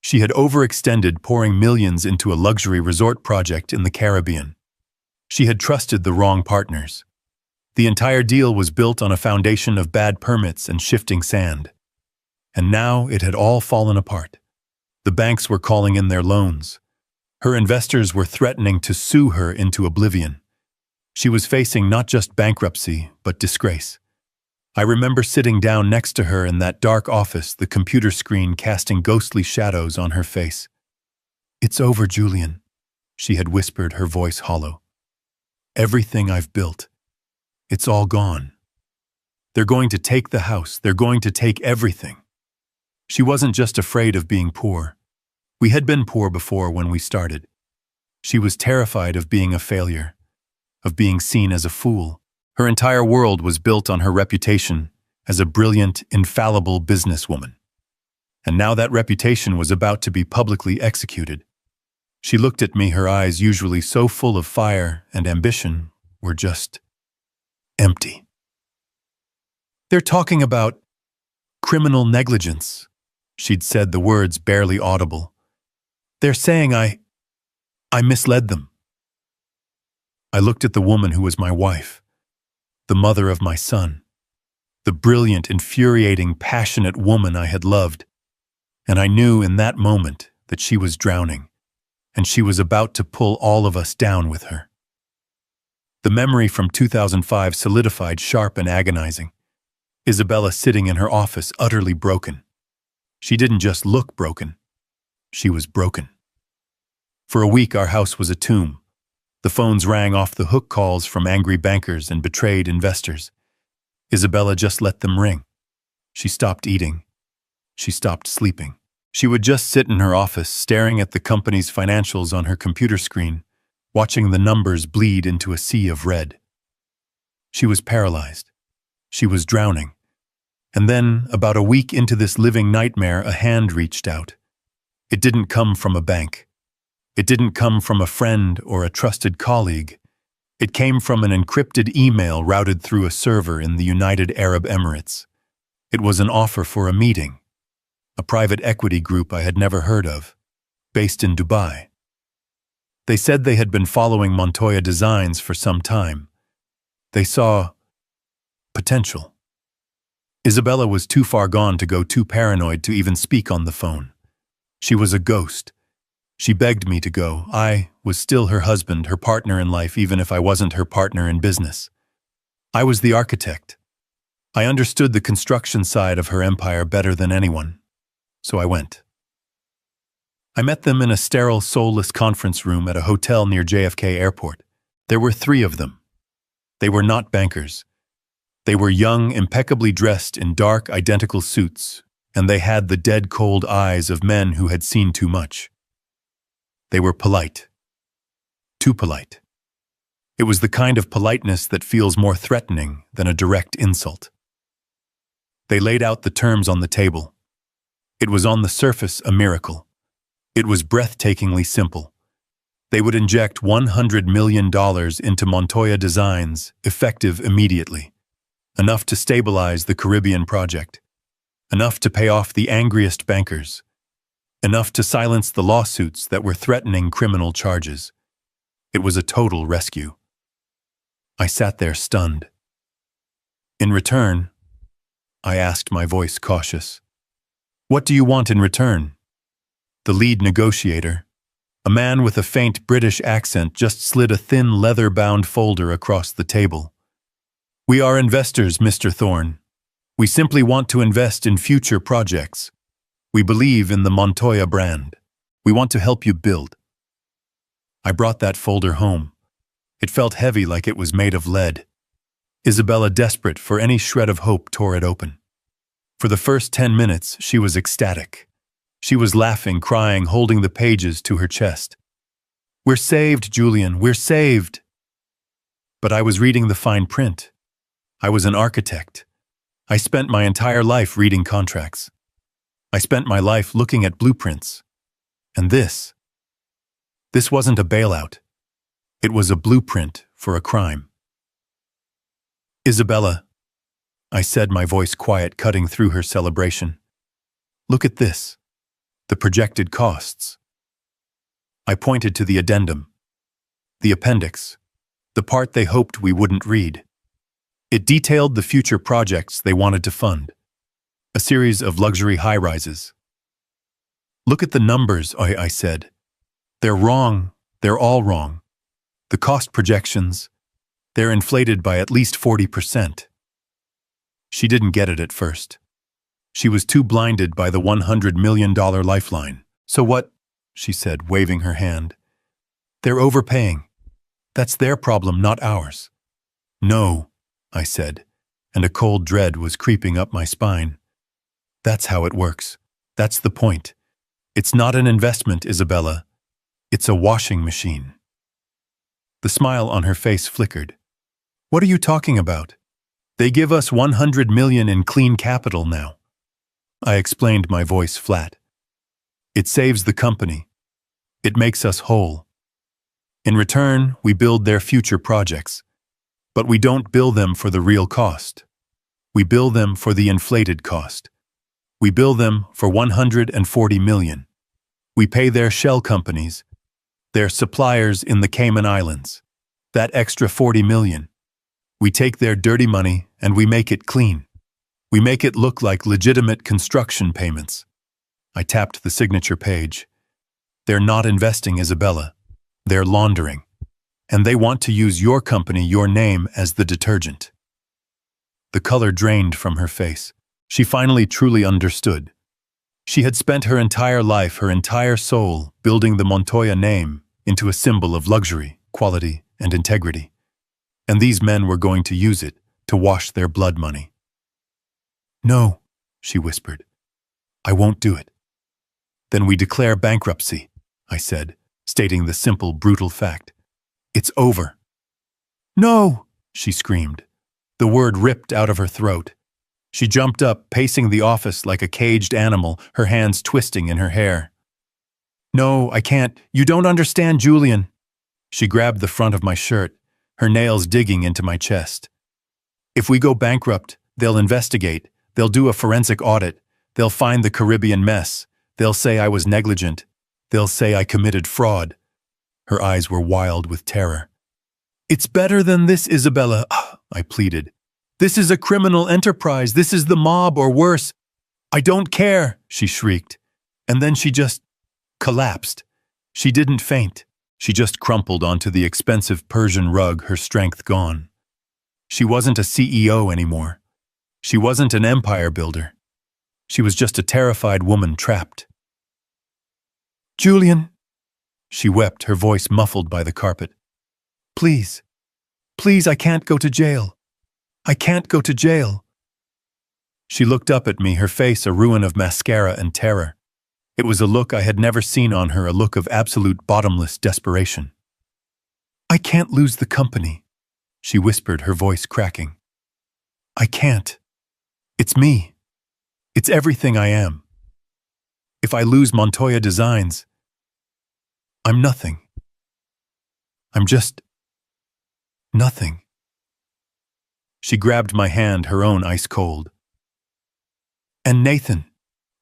She had overextended, pouring millions into a luxury resort project in the Caribbean. She had trusted the wrong partners. The entire deal was built on a foundation of bad permits and shifting sand. And now it had all fallen apart. The banks were calling in their loans. Her investors were threatening to sue her into oblivion. She was facing not just bankruptcy, but disgrace. I remember sitting down next to her in that dark office, the computer screen casting ghostly shadows on her face. It's over, Julian, she had whispered, her voice hollow. Everything I've built. It's all gone. They're going to take the house. They're going to take everything. She wasn't just afraid of being poor. We had been poor before when we started. She was terrified of being a failure, of being seen as a fool. Her entire world was built on her reputation as a brilliant, infallible businesswoman. And now that reputation was about to be publicly executed. She looked at me, her eyes, usually so full of fire and ambition, were just empty. They're talking about criminal negligence, she'd said, the words barely audible. They're saying I misled them. I looked at the woman who was my wife, the mother of my son, the brilliant, infuriating, passionate woman I had loved, and I knew in that moment that she was drowning, and she was about to pull all of us down with her. The memory from 2005 solidified, sharp and agonizing. Isabella sitting in her office, utterly broken. She didn't just look broken. She was broken. For a week, our house was a tomb. The phones rang off the hook, calls from angry bankers and betrayed investors. Isabella just let them ring. She stopped eating. She stopped sleeping. She would just sit in her office, staring at the company's financials on her computer screen, watching the numbers bleed into a sea of red. She was paralyzed. She was drowning. And then, about a week into this living nightmare, a hand reached out. It didn't come from a bank. It didn't come from a friend or a trusted colleague. It came from an encrypted email routed through a server in the United Arab Emirates. It was an offer for a meeting. A private equity group I had never heard of, based in Dubai. They said they had been following Montoya Designs for some time. They saw potential. Isabella was too far gone to go, too paranoid to even speak on the phone. She was a ghost. She begged me to go. I was still her husband, her partner in life, even if I wasn't her partner in business. I was the architect. I understood the construction side of her empire better than anyone. So I went. I met them in a sterile, soulless conference room at a hotel near JFK Airport. There were 3 of them. They were not bankers. They were young, impeccably dressed in dark, identical suits, and they had the dead, cold eyes of men who had seen too much. They were polite. Too polite. It was the kind of politeness that feels more threatening than a direct insult. They laid out the terms on the table. It was on the surface a miracle. It was breathtakingly simple. They would inject $100 million into Montoya Designs, effective immediately. Enough to stabilize the Caribbean project. Enough to pay off the angriest bankers. Enough to silence the lawsuits that were threatening criminal charges. It was a total rescue. I sat there stunned. In return, I asked, my voice cautious, "What do you want in return?" The lead negotiator, a man with a faint British accent, just slid a thin leather-bound folder across the table. "We are investors, Mr. Thorne. We simply want to invest in future projects. We believe in the Montoya brand. We want to help you build." I brought that folder home. It felt heavy, like it was made of lead. Isabella, desperate for any shred of hope, tore it open. For the first 10 minutes, she was ecstatic. She was laughing, crying, holding the pages to her chest. "We're saved, Julian, we're saved." But I was reading the fine print. I was an architect. I spent my entire life reading contracts. I spent my life looking at blueprints. And this wasn't a bailout. It was a blueprint for a crime. "Isabella," I said, my voice quiet, cutting through her celebration. "Look at this. The projected costs." I pointed to the addendum. The appendix. The part they hoped we wouldn't read. It detailed the future projects they wanted to fund. A series of luxury high-rises. "Look at the numbers," I said. "They're wrong. They're all wrong. The cost projections, they're inflated by at least 40%. She didn't get it at first. She was too blinded by the $100 million lifeline. "So what?" she said, waving her hand. "They're overpaying. That's their problem, not ours." "No," I said, and a cold dread was creeping up my spine. "That's how it works. That's the point. It's not an investment, Isabella. It's a washing machine." The smile on her face flickered. "What are you talking about? They give us $100 million in clean capital now." I explained, my voice flat. "It saves the company. It makes us whole. In return, we build their future projects. But we don't bill them for the real cost. We bill them for the inflated cost. We bill them for $140 million. We pay their shell companies, their suppliers in the Cayman Islands, that extra $40 million. We take their dirty money and we make it clean. We make it look like legitimate construction payments." I tapped the signature page. They're not investing, Isabella. They're laundering. And they want to use your company, your name, as the detergent. The color drained from her face. She finally truly understood. She had spent her entire life, her entire soul, building the Montoya name into a symbol of luxury, quality, and integrity. And these men were going to use it to wash their blood money. "No," she whispered. "I won't do it." "Then we declare bankruptcy," I said, stating the simple, brutal fact. "It's over." "No!" she screamed. The word ripped out of her throat. She jumped up, pacing the office like a caged animal, her hands twisting in her hair. "No, I can't. You don't understand, Julian." She grabbed the front of my shirt, her nails digging into my chest. "If we go bankrupt, they'll investigate. They'll do a forensic audit. They'll find the Caribbean mess. They'll say I was negligent. They'll say I committed fraud." Her eyes were wild with terror. "It's better than this, Isabella," I pleaded. "This is a criminal enterprise. This is the mob or worse." "I don't care," she shrieked. And then she just collapsed. She didn't faint. She just crumpled onto the expensive Persian rug, her strength gone. She wasn't a CEO anymore. She wasn't an empire builder. She was just a terrified woman trapped. "Julian," she wept, her voice muffled by the carpet. "Please, please, I can't go to jail. I can't go to jail." She looked up at me, her face a ruin of mascara and terror. It was a look I had never seen on her, a look of absolute bottomless desperation. "I can't lose the company," she whispered, her voice cracking. "I can't. It's me. It's everything I am. If I lose Montoya Designs, I'm nothing. I'm just nothing." She grabbed my hand, her own ice cold. "And Nathan,"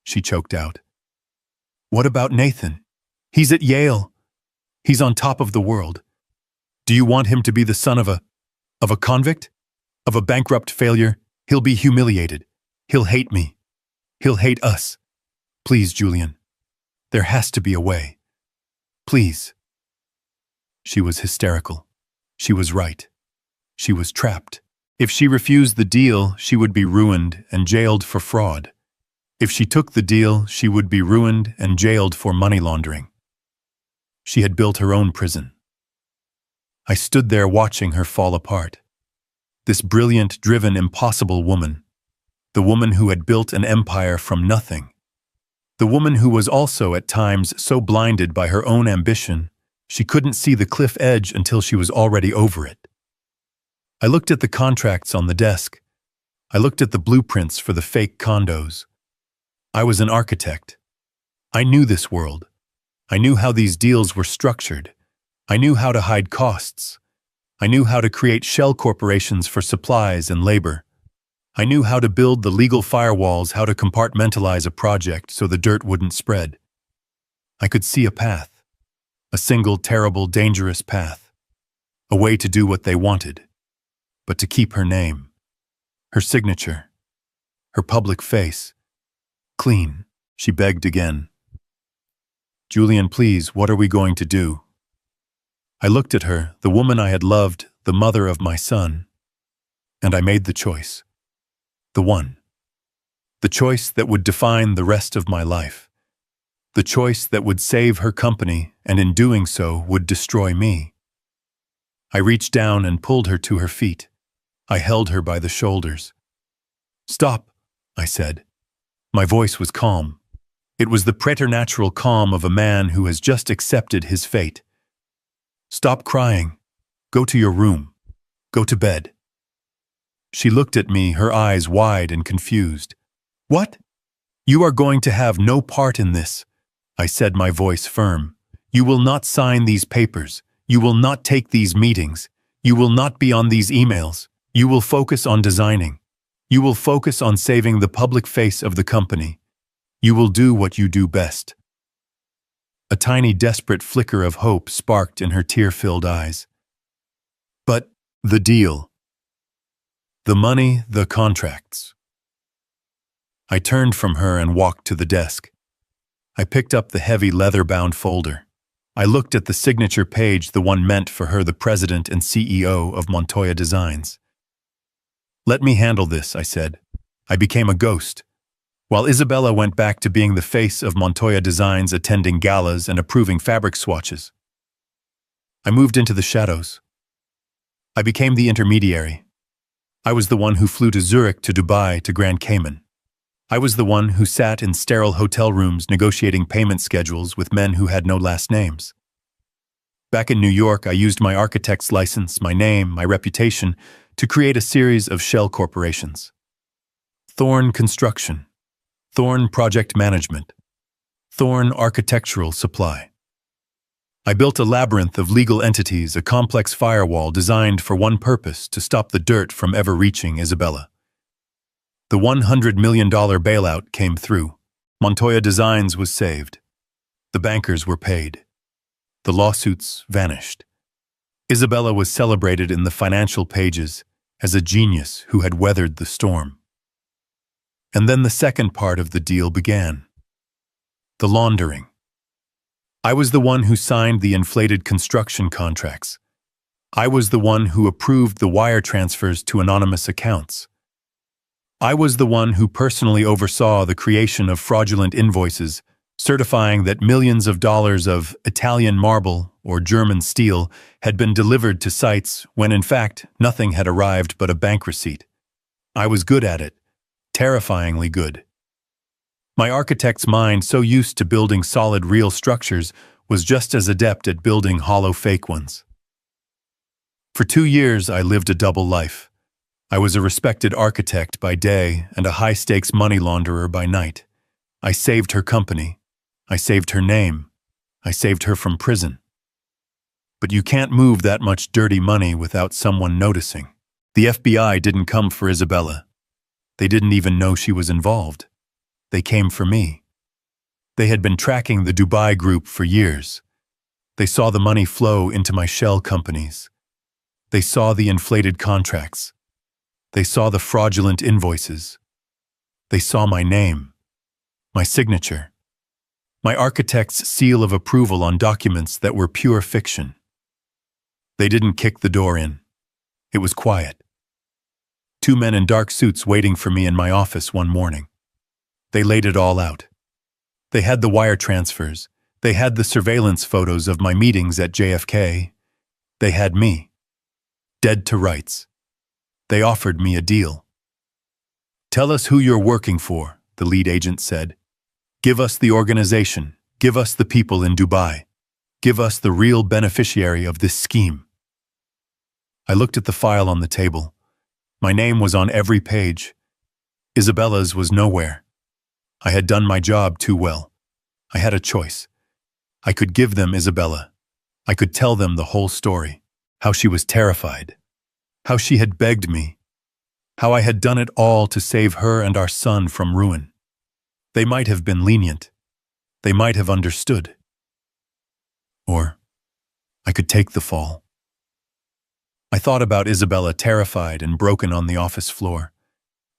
she choked out. "What about Nathan? He's at Yale. He's on top of the world. Do you want him to be the son of a convict? Of a bankrupt failure? He'll be humiliated. He'll hate me. He'll hate us. Please, Julian. There has to be a way. Please." She was hysterical. She was right. She was trapped. If she refused the deal, she would be ruined and jailed for fraud. If she took the deal, she would be ruined and jailed for money laundering. She had built her own prison. I stood there watching her fall apart. This brilliant, driven, impossible woman. The woman who had built an empire from nothing. The woman who was also at times so blinded by her own ambition, she couldn't see the cliff edge until she was already over it. I looked at the contracts on the desk. I looked at the blueprints for the fake condos. I was an architect. I knew this world. I knew how these deals were structured. I knew how to hide costs. I knew how to create shell corporations for supplies and labor. I knew how to build the legal firewalls, how to compartmentalize a project so the dirt wouldn't spread. I could see a path. A single, terrible, dangerous path. A way to do what they wanted. But to keep her name, her signature, her public face, clean. She begged again. "Julian, please, what are we going to do?" I looked at her, the woman I had loved, the mother of my son, and I made the choice. The one. The choice that would define the rest of my life. The choice that would save her company and in doing so would destroy me. I reached down and pulled her to her feet. I held her by the shoulders. "Stop," I said. My voice was calm. It was the preternatural calm of a man who has just accepted his fate. "Stop crying. Go to your room. Go to bed." She looked at me, her eyes wide and confused. "What? You are going to have no part in this," I said, my voice firm. "You will not sign these papers. You will not take these meetings. You will not be on these emails. You will focus on designing. You will focus on saving the public face of the company. You will do what you do best." A tiny, desperate flicker of hope sparked in her tear-filled eyes. "But the deal. The money, the contracts." I turned from her and walked to the desk. I picked up the heavy leather-bound folder. I looked at the signature page, the one meant for her, the president and CEO of Montoya Designs. "Let me handle this," I said. I became a ghost, while Isabella went back to being the face of Montoya Designs, attending galas and approving fabric swatches. I moved into the shadows. I became the intermediary. I was the one who flew to Zurich, to Dubai, to Grand Cayman. I was the one who sat in sterile hotel rooms negotiating payment schedules with men who had no last names. Back in New York, I used my architect's license, my name, my reputation, to create a series of shell corporations. Thorn Construction, Thorn Project Management, Thorn Architectural Supply. I built a labyrinth of legal entities, a complex firewall designed for one purpose: to stop the dirt from ever reaching Isabella. The $100 million bailout came through. Montoya Designs was saved. The bankers were paid. The lawsuits vanished. Isabella was celebrated in the financial pages as a genius who had weathered the storm. And then the second part of the deal began. The laundering. I was the one who signed the inflated construction contracts. I was the one who approved the wire transfers to anonymous accounts. I was the one who personally oversaw the creation of fraudulent invoices, certifying that millions of dollars of Italian marble or German steel had been delivered to sites when in fact nothing had arrived but a bank receipt. I was good at it, terrifyingly good. My architect's mind, so used to building solid real structures, was just as adept at building hollow fake ones. For 2 years I lived a double life. I was a respected architect by day and a high-stakes money launderer by night. I saved her company. I saved her name. I saved her from prison. But you can't move that much dirty money without someone noticing. The FBI didn't come for Isabella. They didn't even know she was involved. They came for me. They had been tracking the Dubai group for years. They saw the money flow into my shell companies. They saw the inflated contracts. They saw the fraudulent invoices. They saw my name, my signature, my architect's seal of approval on documents that were pure fiction. They didn't kick the door in. It was quiet. 2 men in dark suits waiting for me in my office one morning. They laid it all out. They had the wire transfers. They had the surveillance photos of my meetings at JFK. They had me. Dead to rights. They offered me a deal. "Tell us who you're working for," the lead agent said. "Give us the organization. Give us the people in Dubai. Give us the real beneficiary of this scheme." I looked at the file on the table. My name was on every page. Isabella's was nowhere. I had done my job too well. I had a choice. I could give them Isabella. I could tell them the whole story. How she was terrified. How she had begged me. How I had done it all to save her and our son from ruin. They might have been lenient. They might have understood. Or I could take the fall. I thought about Isabella, terrified and broken on the office floor.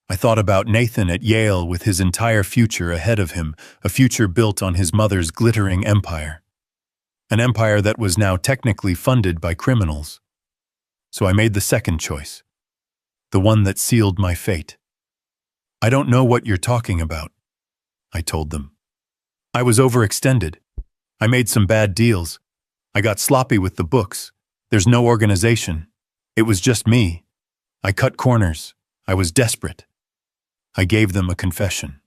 I thought about Nathan at Yale with his entire future ahead of him, a future built on his mother's glittering empire. An empire that was now technically funded by criminals. So I made the second choice, the one that sealed my fate. "I don't know what you're talking about," I told them. "I was overextended. I made some bad deals. I got sloppy with the books. There's no organization. It was just me. I cut corners. I was desperate." I gave them a confession,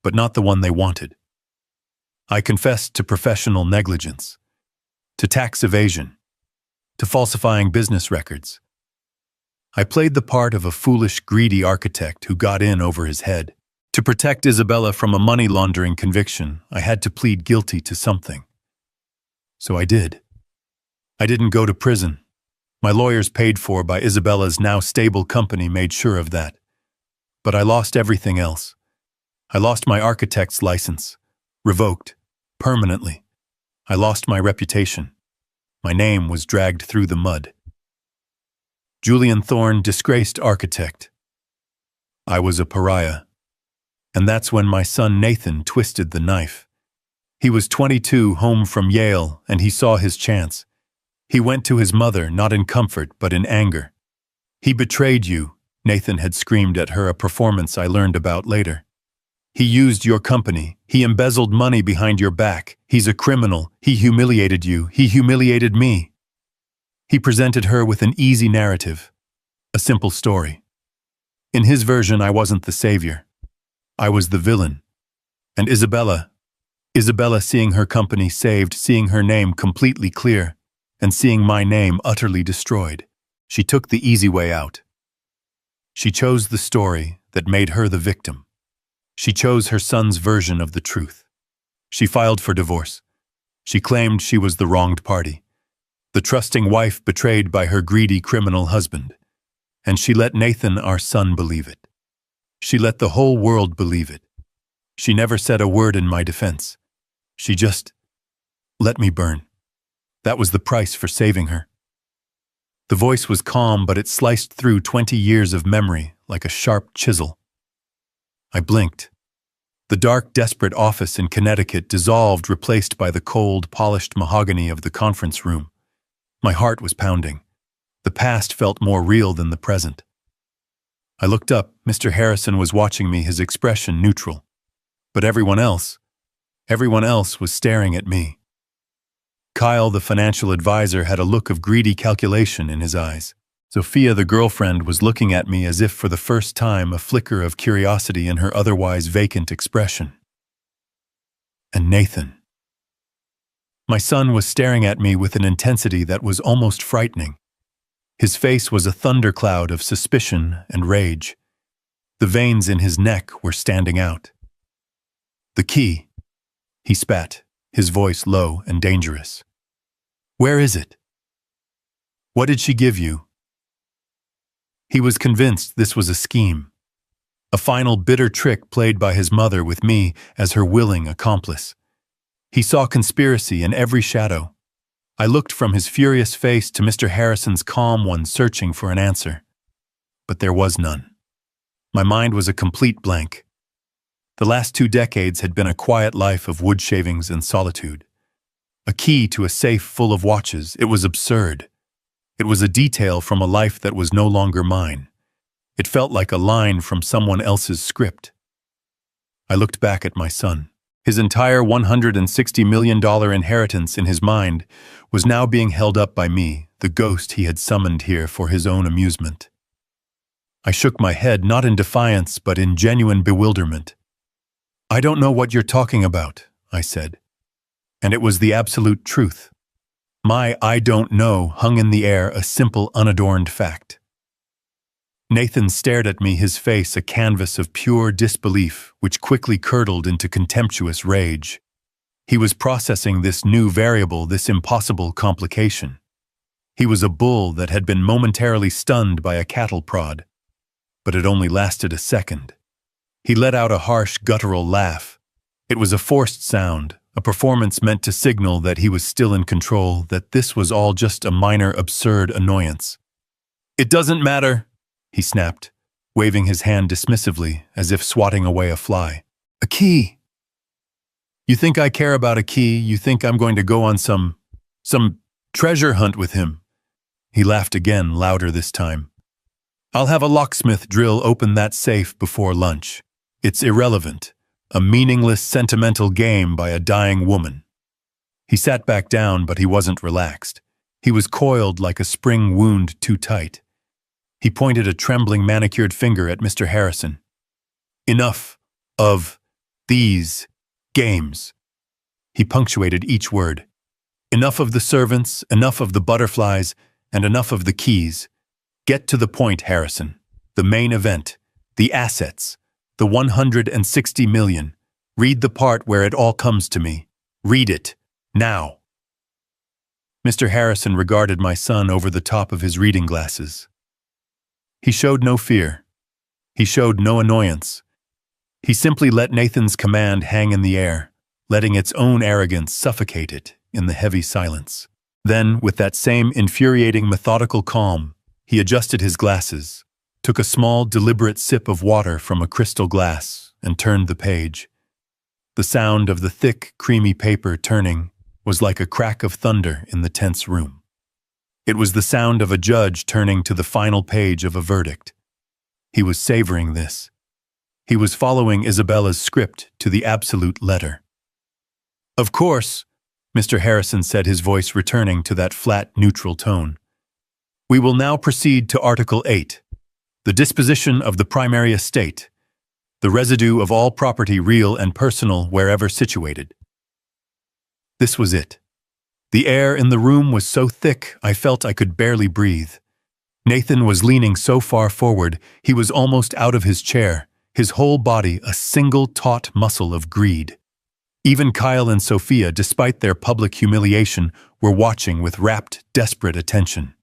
but not the one they wanted. I confessed to professional negligence, to tax evasion, to falsifying business records. I played the part of a foolish, greedy architect who got in over his head. To protect Isabella from a money laundering conviction, I had to plead guilty to something. So I did. I didn't go to prison. My lawyers, paid for by Isabella's now stable company, made sure of that. But I lost everything else. I lost my architect's license, revoked, permanently. I lost my reputation. My name was dragged through the mud. Julian Thorn, disgraced architect. I was a pariah. And that's when my son Nathan twisted the knife. He was 22, home from Yale, and he saw his chance. He went to his mother, not in comfort, but in anger. "He betrayed you," Nathan had screamed at her, a performance I learned about later. "He used your company. He embezzled money behind your back. He's a criminal. He humiliated you. He humiliated me." He presented her with an easy narrative, a simple story. In his version, I wasn't the savior. I was the villain. And Isabella, seeing her company saved, seeing her name completely clear, and seeing my name utterly destroyed, she took the easy way out. She chose the story that made her the victim. She chose her son's version of the truth. She filed for divorce. She claimed she was the wronged party, the trusting wife betrayed by her greedy criminal husband. And she let Nathan, our son, believe it. She let the whole world believe it. She never said a word in my defense. She just let me burn. That was the price for saving her. The voice was calm, but it sliced through 20 years of memory like a sharp chisel. I blinked. The dark, desperate office in Connecticut dissolved, replaced by the cold, polished mahogany of the conference room. My heart was pounding. The past felt more real than the present. I looked up. Mr. Harrison was watching me, his expression neutral. But everyone else was staring at me. Kyle, the financial advisor, had a look of greedy calculation in his eyes. Sophia, the girlfriend, was looking at me as if for the first time, a flicker of curiosity in her otherwise vacant expression. And Nathan. My son was staring at me with an intensity that was almost frightening. His face was a thundercloud of suspicion and rage. The veins in his neck were standing out. "The key," he spat, his voice low and dangerous. "Where is it? What did she give you?" He was convinced this was a scheme, a final bitter trick played by his mother with me as her willing accomplice. He saw conspiracy in every shadow. I looked from his furious face to Mr. Harrison's calm one, searching for an answer. But there was none. My mind was a complete blank. The last 2 decades had been a quiet life of wood shavings and solitude. A key to a safe full of watches. It was absurd. It was a detail from a life that was no longer mine. It felt like a line from someone else's script. I looked back at my son. His entire $160 million inheritance in his mind was now being held up by me, the ghost he had summoned here for his own amusement. I shook my head, not in defiance, but in genuine bewilderment. "I don't know what you're talking about," I said. And it was the absolute truth. My "I don't know" hung in the air, a simple, unadorned fact. Nathan stared at me, his face a canvas of pure disbelief, which quickly curdled into contemptuous rage. He was processing this new variable, this impossible complication. He was a bull that had been momentarily stunned by a cattle prod. But it only lasted a second. He let out a harsh, guttural laugh. It was a forced sound, a performance meant to signal that he was still in control, that this was all just a minor, absurd annoyance. "It doesn't matter," he snapped, waving his hand dismissively, as if swatting away a fly. "A key! You think I care about a key? You think I'm going to go on some treasure hunt with him?" He laughed again, louder this time. "I'll have a locksmith drill open that safe before lunch. It's irrelevant, a meaningless, sentimental game by a dying woman." He sat back down, but he wasn't relaxed. He was coiled like a spring wound too tight. He pointed a trembling, manicured finger at Mr. Harrison. "Enough of these games." He punctuated each word. "Enough of the servants, enough of the butterflies, and enough of the keys. Get to the point, Harrison. The main event, the assets, the 160 million. Read the part where it all comes to me. Read it, now." Mr. Harrison regarded my son over the top of his reading glasses. He showed no fear. He showed no annoyance. He simply let Nathan's command hang in the air, letting its own arrogance suffocate it in the heavy silence. Then, with that same infuriating, methodical calm, he adjusted his glasses, took a small, deliberate sip of water from a crystal glass, and turned the page. The sound of the thick, creamy paper turning was like a crack of thunder in the tense room. It was the sound of a judge turning to the final page of a verdict. He was savoring this. He was following Isabella's script to the absolute letter. "Of course," Mr. Harrison said, his voice returning to that flat, neutral tone. "We will now proceed to Article 8, the disposition of the primary estate, the residue of all property real and personal wherever situated." This was it. The air in the room was so thick I felt I could barely breathe. Nathan was leaning so far forward he was almost out of his chair, his whole body a single taut muscle of greed. Even Kyle and Sophia, despite their public humiliation, were watching with rapt, desperate attention.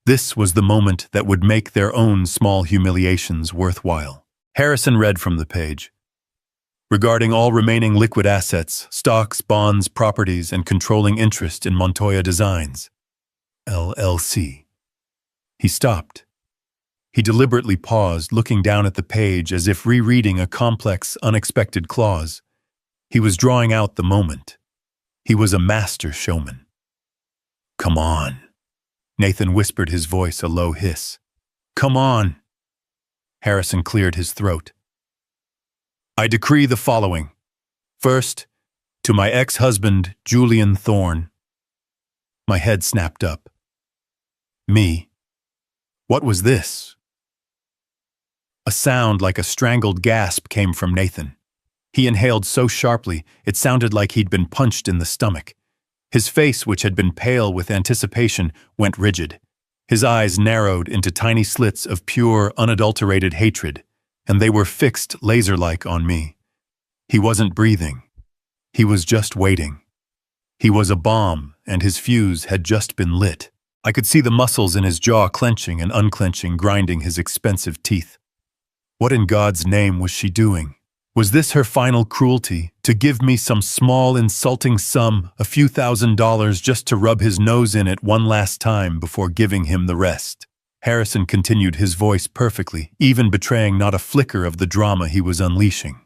This was the moment that would make their own small humiliations worthwhile. Harrison read from the page. "Regarding all remaining liquid assets, stocks, bonds, properties, and controlling interest in Montoya Designs, LLC." He stopped. He deliberately paused, looking down at the page as if rereading a complex, unexpected clause. He was drawing out the moment. He was a master showman. "Come on," Nathan whispered, his voice a low hiss. "Come on." Harrison cleared his throat. "I decree the following. First, to my ex-husband, Julian Thorne." My head snapped up. Me? What was this? A sound like a strangled gasp came from Nathan. He inhaled so sharply, it sounded like he'd been punched in the stomach. His face, which had been pale with anticipation, went rigid. His eyes narrowed into tiny slits of pure, unadulterated hatred, and they were fixed laser-like on me. He wasn't breathing. He was just waiting. He was a bomb, and his fuse had just been lit. I could see the muscles in his jaw clenching and unclenching, grinding his expensive teeth. What in God's name was she doing? Was this her final cruelty, to give me some small, insulting sum, a few $1,000s, just to rub his nose in it one last time before giving him the rest? Harrison continued, his voice perfectly, even betraying not a flicker of the drama he was unleashing.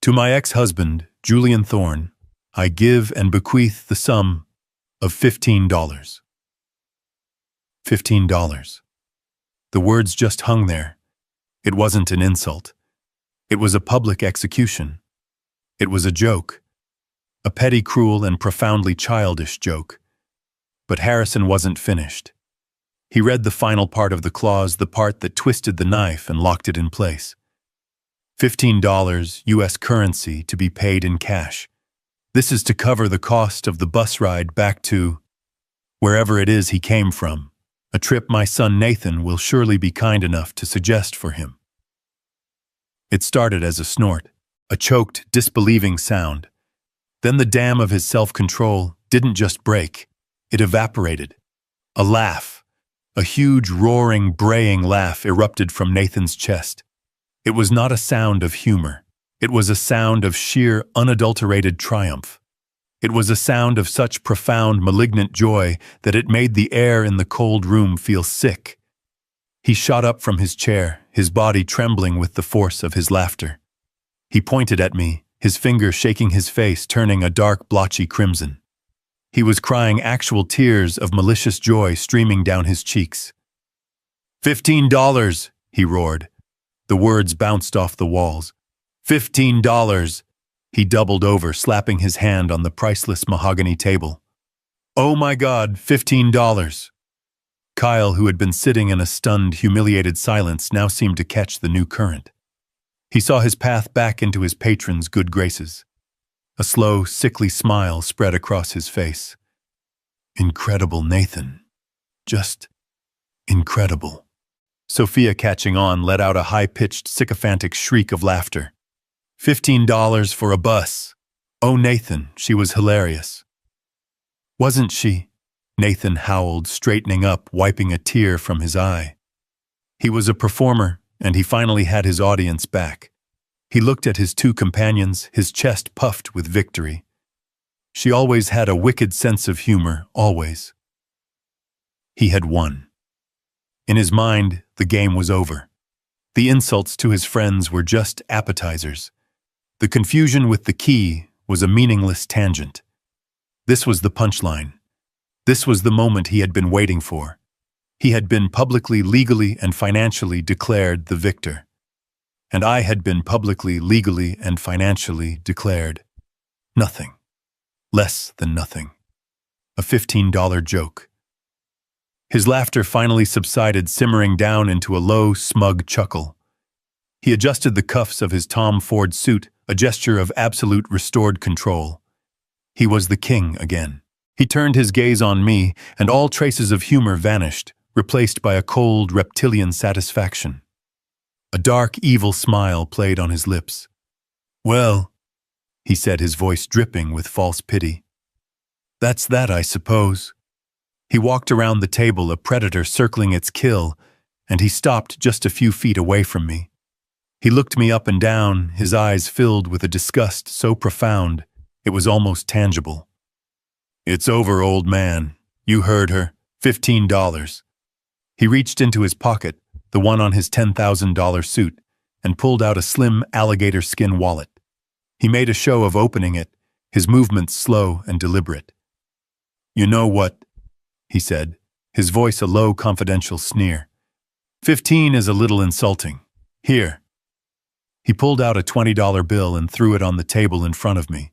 "To my ex-husband, Julian Thorne, I give and bequeath the sum of $15. $15. The words just hung there. It wasn't an insult. It was a public execution. It was a joke. A petty, cruel, and profoundly childish joke. But Harrison wasn't finished. He read the final part of the clause, the part that twisted the knife and locked it in place. $15 U.S. currency to be paid in cash. This is to cover the cost of the bus ride back to wherever it is he came from, a trip my son Nathan will surely be kind enough to suggest for him. It started as a snort, a choked, disbelieving sound. Then the dam of his self-control didn't just break, it evaporated. A laugh, a huge, roaring, braying laugh erupted from Nathan's chest. It was not a sound of humor. It was a sound of sheer, unadulterated triumph. It was a sound of such profound, malignant joy that it made the air in the cold room feel sick. He shot up from his chair, his body trembling with the force of his laughter. He pointed at me, his finger shaking his face, turning a dark, blotchy crimson. He was crying actual tears of malicious joy streaming down his cheeks. $15, he roared. The words bounced off the walls. $15. He doubled over, slapping his hand on the priceless mahogany table. Oh my God, $15. Kyle, who had been sitting in a stunned, humiliated silence, now seemed to catch the new current. He saw his path back into his patron's good graces. A slow, sickly smile spread across his face. Incredible, Nathan. Just incredible. Sophia, catching on, let out a high-pitched, sycophantic shriek of laughter. $15 for a bus. Oh, Nathan, she was hilarious. Wasn't she? Nathan howled, straightening up, wiping a tear from his eye. He was a performer, and he finally had his audience back. He looked at his two companions, his chest puffed with victory. She always had a wicked sense of humor, always. He had won. In his mind, the game was over. The insults to his friends were just appetizers. The confusion with the key was a meaningless tangent. This was the punchline. This was the moment he had been waiting for. He had been publicly, legally, and financially declared the victor. And I had been publicly, legally, and financially declared nothing. Less than nothing. A $15 joke. His laughter finally subsided, simmering down into a low, smug chuckle. He adjusted the cuffs of his Tom Ford suit, a gesture of absolute restored control. He was the king again. He turned his gaze on me, and all traces of humor vanished, replaced by a cold, reptilian satisfaction. A dark, evil smile played on his lips. "Well," he said, his voice dripping with false pity. "That's that, I suppose." He walked around the table, a predator circling its kill, and he stopped just a few feet away from me. He looked me up and down, his eyes filled with a disgust so profound it was almost tangible. "It's over, old man. You heard her. $15. He reached into his pocket, the one on his $10,000 suit, and pulled out a slim alligator skin wallet. He made a show of opening it, his movements slow and deliberate. "You know what?" he said, his voice a low, confidential sneer. 15 is a little insulting. Here." He pulled out a $20 bill and threw it on the table in front of me.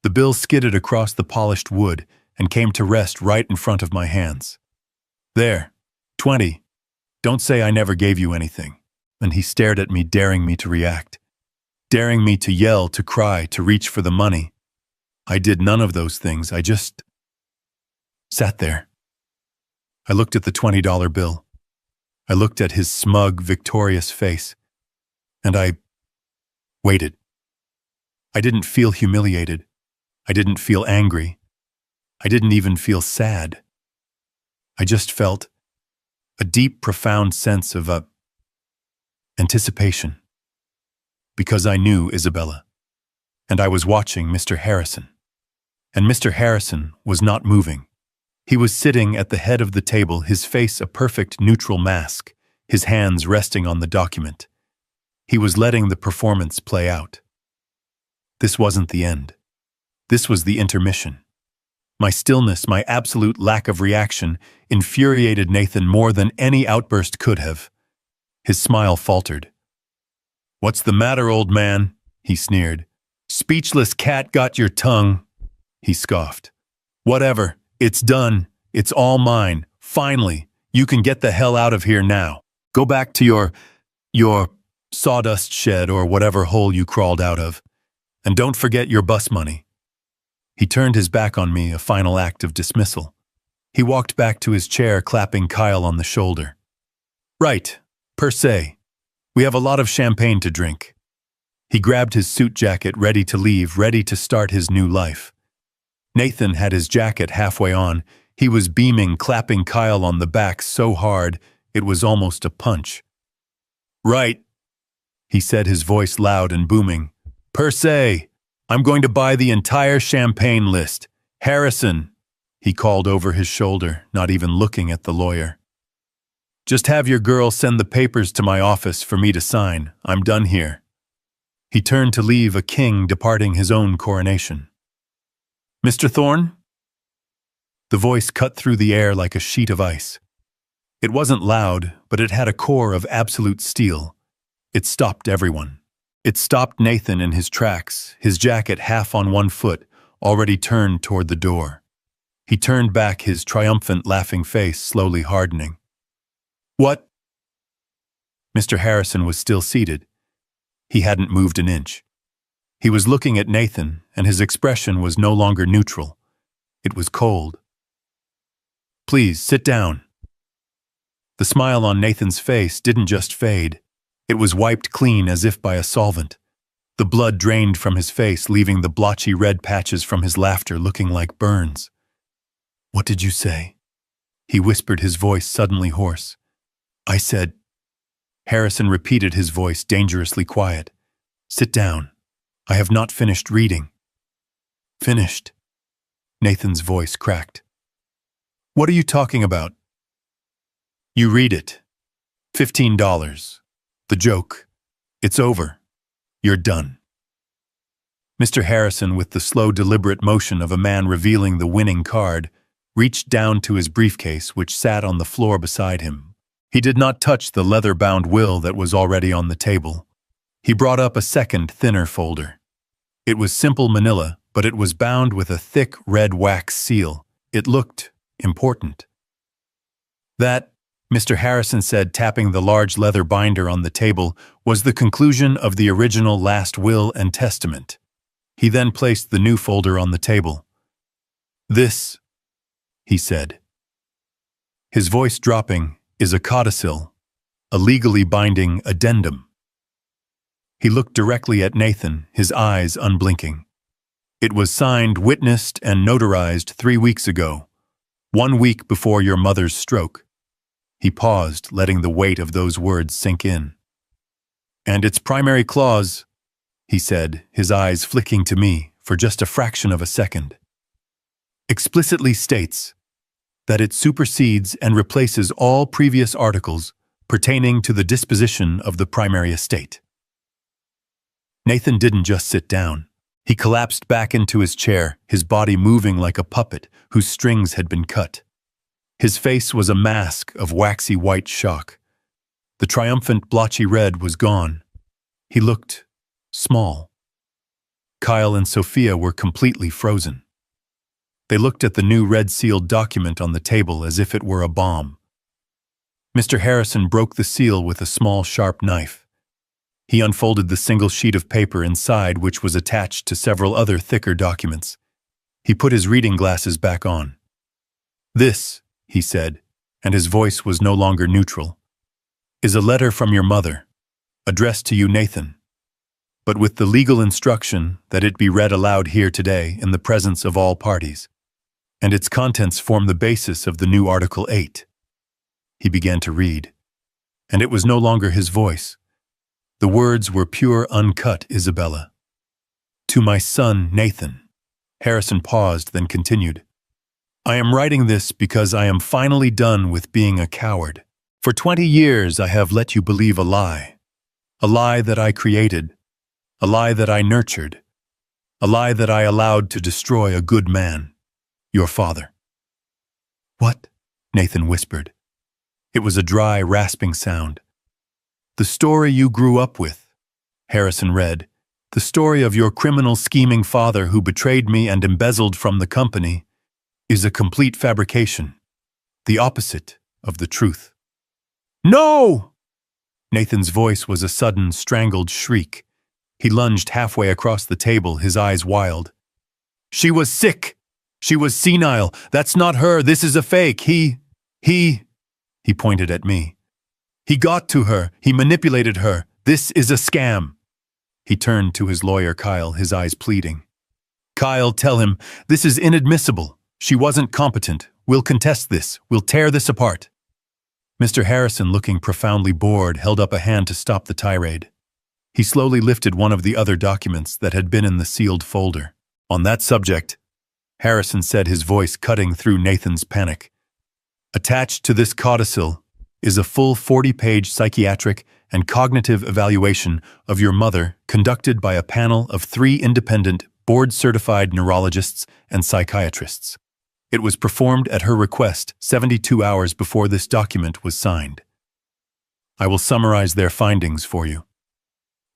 The bill skidded across the polished wood and came to rest right in front of my hands. "There, 20. Don't say I never gave you anything." And he stared at me, daring me to react. Daring me to yell, to cry, to reach for the money. I did none of those things. I just sat there. I looked at the $20 bill. I looked at his smug, victorious face. And I waited. I didn't feel humiliated. I didn't feel angry. I didn't even feel sad. I just felt a deep, profound sense of anticipation. Because I knew Isabella. And I was watching Mr. Harrison. And Mr. Harrison was not moving. He was sitting at the head of the table, his face a perfect neutral mask, his hands resting on the document. He was letting the performance play out. This wasn't the end. This was the intermission. My stillness, my absolute lack of reaction, infuriated Nathan more than any outburst could have. His smile faltered. "What's the matter, old man?" he sneered. "Speechless cat got your tongue," he scoffed. "Whatever, it's done. It's all mine. Finally, you can get the hell out of here now. Go back to your sawdust shed or whatever hole you crawled out of. And don't forget your bus money." He turned his back on me, a final act of dismissal. He walked back to his chair, clapping Kyle on the shoulder. "Right, per se. We have a lot of champagne to drink." He grabbed his suit jacket, ready to leave, ready to start his new life. Nathan had his jacket halfway on. He was beaming, clapping Kyle on the back so hard it was almost a punch. "Right," he said, his voice loud and booming. "Per se. I'm going to buy the entire champagne list. Harrison," he called over his shoulder, not even looking at the lawyer. "Just have your girl send the papers to my office for me to sign. I'm done here." He turned to leave, a king departing his own coronation. "Mr. Thorne?" The voice cut through the air like a sheet of ice. It wasn't loud, but it had a core of absolute steel. It stopped everyone. It stopped Nathan in his tracks, his jacket half on one foot, already turned toward the door. He turned back, his triumphant, laughing face slowly hardening. "What?" Mr. Harrison was still seated. He hadn't moved an inch. He was looking at Nathan, and his expression was no longer neutral. It was cold. "Please, sit down." The smile on Nathan's face didn't just fade. It was wiped clean as if by a solvent. The blood drained from his face, leaving the blotchy red patches from his laughter looking like burns. "What did you say?" he whispered, his voice suddenly hoarse. "I said—" Harrison repeated, his voice dangerously quiet. "Sit down. I have not finished reading." "Finished?" Nathan's voice cracked. "What are you talking about?" "You read it. $15. The joke. It's over. You're done." Mr. Harrison, with the slow, deliberate motion of a man revealing the winning card, reached down to his briefcase, which sat on the floor beside him. He did not touch the leather-bound will that was already on the table. He brought up a second, thinner folder. It was simple manila, but it was bound with a thick red wax seal. It looked important. That, Mr. Harrison said, tapping the large leather binder on the table, was the conclusion of the original last will and testament. He then placed the new folder on the table. "This," he said, his voice dropping, "is a codicil, a legally binding addendum." He looked directly at Nathan, his eyes unblinking. "It was signed, witnessed, and notarized 3 weeks ago, 1 week before your mother's stroke." He paused, letting the weight of those words sink in. "And its primary clause," he said, his eyes flicking to me for just a fraction of a second, "explicitly states that it supersedes and replaces all previous articles pertaining to the disposition of the primary estate." Nathan didn't just sit down. He collapsed back into his chair, his body moving like a puppet whose strings had been cut. His face was a mask of waxy white shock. The triumphant blotchy red was gone. He looked small. Kyle and Sophia were completely frozen. They looked at the new red-sealed document on the table as if it were a bomb. Mr. Harrison broke the seal with a small, sharp knife. He unfolded the single sheet of paper inside, which was attached to several other thicker documents. He put his reading glasses back on. "This," he said, and his voice was no longer neutral, "is a letter from your mother, addressed to you, Nathan, but with the legal instruction that it be read aloud here today in the presence of all parties, and its contents form the basis of the new Article 8. He began to read, and it was no longer his voice. The words were pure, uncut Isabella. "To my son, Nathan." Harrison paused, then continued. "I am writing this because I am finally done with being a coward. For 20 years I have let you believe a lie that I created, a lie that I nurtured, a lie that I allowed to destroy a good man, your father." "What?" Nathan whispered. It was a dry, rasping sound. "The story you grew up with," Harrison read, "the story of your criminal, scheming father who betrayed me and embezzled from the company, is a complete fabrication, the opposite of the truth." "No!" Nathan's voice was a sudden, strangled shriek. He lunged halfway across the table, his eyes wild. "She was sick! She was senile! That's not her! This is a fake! He pointed at me. "He got to her! He manipulated her! This is a scam!" He turned to his lawyer, Kyle, his eyes pleading. "Kyle, tell him, this is inadmissible. She wasn't competent. We'll contest this. We'll tear this apart." Mr. Harrison, looking profoundly bored, held up a hand to stop the tirade. He slowly lifted one of the other documents that had been in the sealed folder. "On that subject," Harrison said, his voice cutting through Nathan's panic, "attached to this codicil is a full 40-page psychiatric and cognitive evaluation of your mother conducted by a panel of 3 independent, board-certified neurologists and psychiatrists. It was performed at her request 72 hours before this document was signed. I will summarize their findings for you."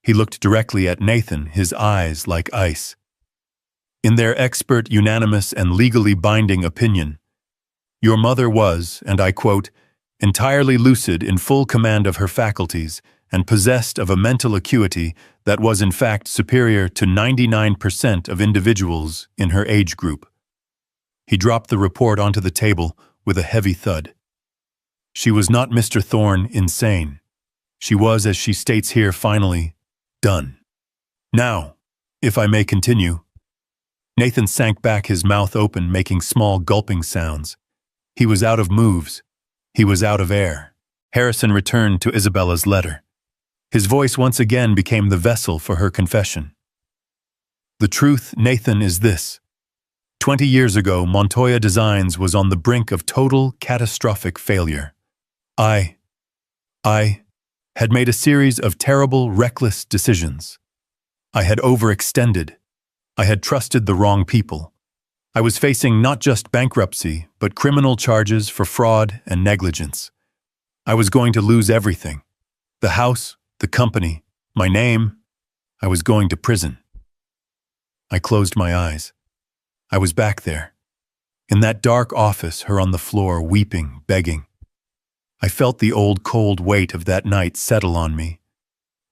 He looked directly at Nathan, his eyes like ice. "In their expert, unanimous, and legally binding opinion, your mother was, and I quote, entirely lucid, in full command of her faculties, and possessed of a mental acuity that was in fact superior to 99% of individuals in her age group." He dropped the report onto the table with a heavy thud. "She was not, Mr. Thorne, insane. She was, as she states here, finally done. Now, if I may continue." Nathan sank back, his mouth open, making small gulping sounds. He was out of moves. He was out of air. Harrison returned to Isabella's letter. His voice once again became the vessel for her confession. "The truth, Nathan, is this. 20 years ago, Montoya Designs was on the brink of total, catastrophic failure. I had made a series of terrible, reckless decisions. I had overextended. I had trusted the wrong people. I was facing not just bankruptcy, but criminal charges for fraud and negligence. I was going to lose everything. The house, the company, my name. I was going to prison. I closed my eyes. I was back there. In that dark office, her on the floor, weeping, begging. I felt the old cold weight of that night settle on me.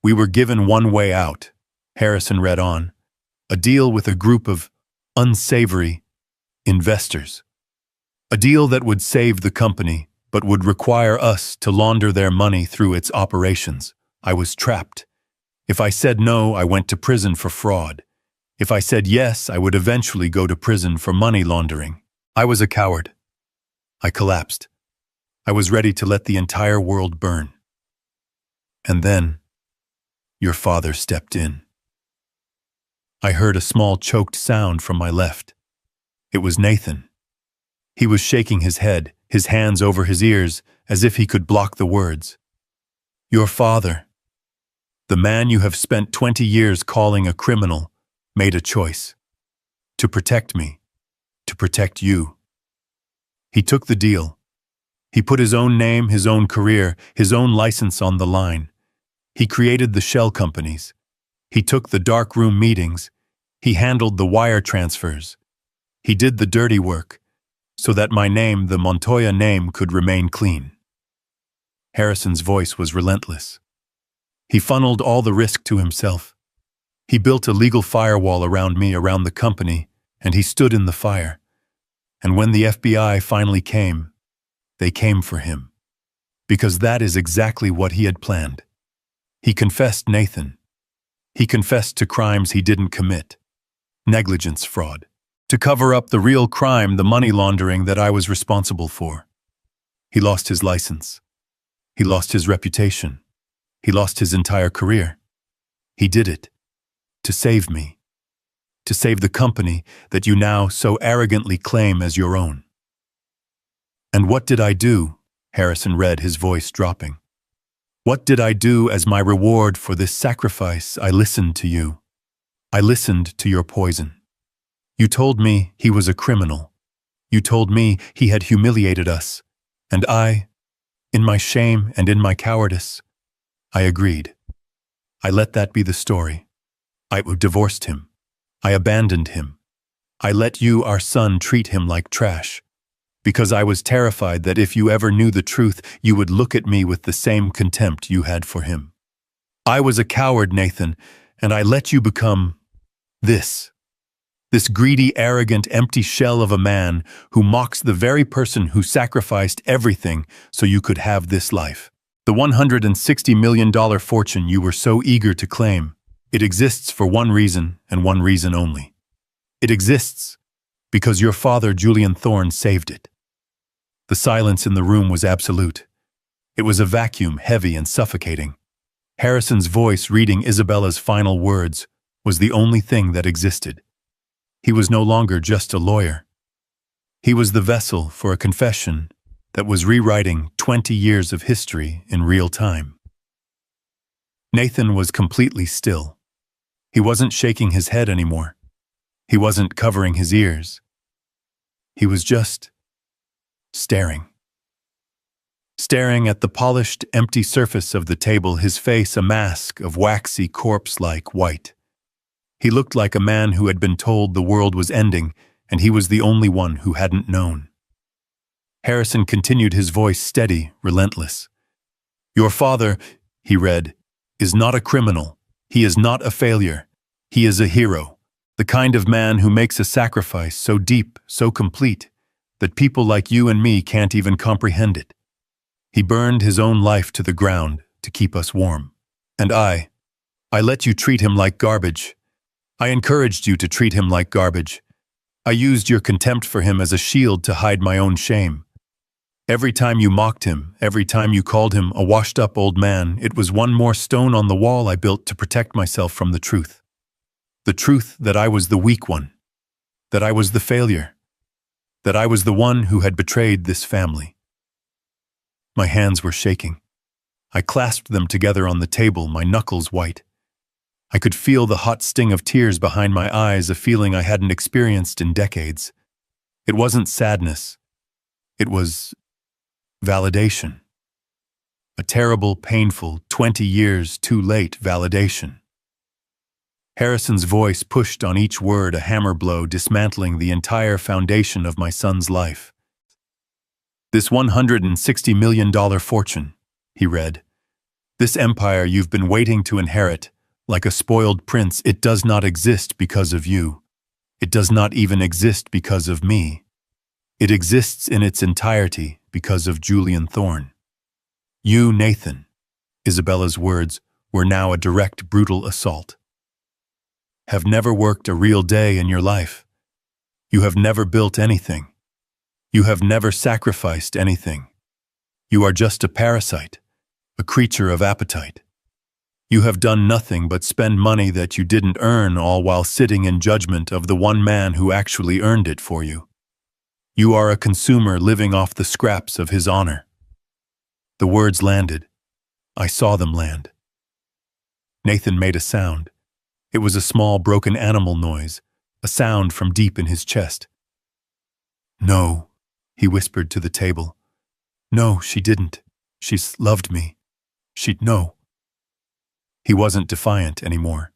We were given one way out, Harrison read on. A deal with a group of unsavory investors. A deal that would save the company, but would require us to launder their money through its operations. I was trapped. If I said no, I went to prison for fraud. If I said yes, I would eventually go to prison for money laundering. I was a coward. I collapsed. I was ready to let the entire world burn. And then, your father stepped in. I heard a small choked sound from my left. It was Nathan. He was shaking his head, his hands over his ears, as if he could block the words. Your father, the man you have spent 20 years calling a criminal, made a choice. To protect me. To protect you. He took the deal. He put his own name, his own career, his own license on the line. He created the shell companies. He took the darkroom meetings. He handled the wire transfers. He did the dirty work, so that my name, the Montoya name, could remain clean. Harrison's voice was relentless. He funneled all the risk to himself. He built a legal firewall around me, around the company, and he stood in the fire. And when the FBI finally came, they came for him. Because that is exactly what he had planned. He confessed Nathan. He confessed to crimes he didn't commit. Negligence fraud. To cover up the real crime, the money laundering that I was responsible for. He lost his license. He lost his reputation. He lost his entire career. He did it. To save me. To save the company that you now so arrogantly claim as your own. And what did I do? Harrison read, his voice dropping. What did I do as my reward for this sacrifice? I listened to you. I listened to your poison. You told me he was a criminal. You told me he had humiliated us. And I, in my shame and in my cowardice, I agreed. I let that be the story. I divorced him. I abandoned him. I let you, our son, treat him like trash. Because I was terrified that if you ever knew the truth, you would look at me with the same contempt you had for him. I was a coward, Nathan, and I let you become this greedy, arrogant, empty shell of a man who mocks the very person who sacrificed everything so you could have this life. The $160 million fortune you were so eager to claim, it exists for one reason and one reason only. It exists because your father, Julian Thorne, saved it. The silence in the room was absolute. It was a vacuum, heavy and suffocating. Harrison's voice reading Isabella's final words was the only thing that existed. He was no longer just a lawyer. He was the vessel for a confession that was rewriting 20 years of history in real time. Nathan was completely still. He wasn't shaking his head anymore. He wasn't covering his ears. He was just staring. Staring at the polished, empty surface of the table, his face a mask of waxy, corpse-like white. He looked like a man who had been told the world was ending, and he was the only one who hadn't known. Harrison continued, his voice steady, relentless. Your father, he read, is not a criminal. He is not a failure. He is a hero. The kind of man who makes a sacrifice so deep, so complete, that people like you and me can't even comprehend it. He burned his own life to the ground to keep us warm. And I let you treat him like garbage. I encouraged you to treat him like garbage. I used your contempt for him as a shield to hide my own shame. Every time you mocked him, every time you called him a washed-up old man, it was one more stone on the wall I built to protect myself from the truth. The truth that I was the weak one, that I was the failure, that I was the one who had betrayed this family. My hands were shaking. I clasped them together on the table, my knuckles white. I could feel the hot sting of tears behind my eyes, a feeling I hadn't experienced in decades. It wasn't sadness. It was validation. A terrible, painful, 20 years too late validation. Harrison's voice pushed on each word, a hammer blow dismantling the entire foundation of my son's life. This $160 million fortune, he read. This empire you've been waiting to inherit, like a spoiled prince, it does not exist because of you. It does not even exist because of me. It exists in its entirety because of Julian Thorne. You, Nathan, Isabella's words were now a direct, brutal assault, have never worked a real day in your life. You have never built anything. You have never sacrificed anything. You are just a parasite, a creature of appetite. You have done nothing but spend money that you didn't earn, all while sitting in judgment of the one man who actually earned it for you. You are a consumer living off the scraps of his honor. The words landed. I saw them land. Nathan made a sound. It was a small, broken animal noise, a sound from deep in his chest. No, he whispered to the table. No, she didn't. She's loved me. She'd know. He wasn't defiant anymore.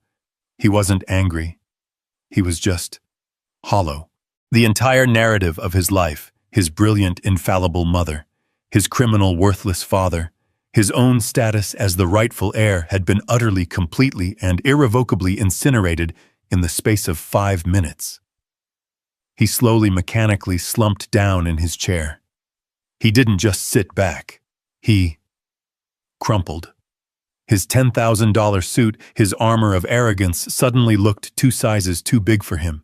He wasn't angry. He was just hollow. The entire narrative of his life, his brilliant, infallible mother, his criminal, worthless father, his own status as the rightful heir had been utterly, completely, and irrevocably incinerated in the space of 5 minutes. He slowly, mechanically slumped down in his chair. He didn't just sit back. He crumpled. His $10,000 suit, his armor of arrogance, suddenly looked 2 sizes too big for him.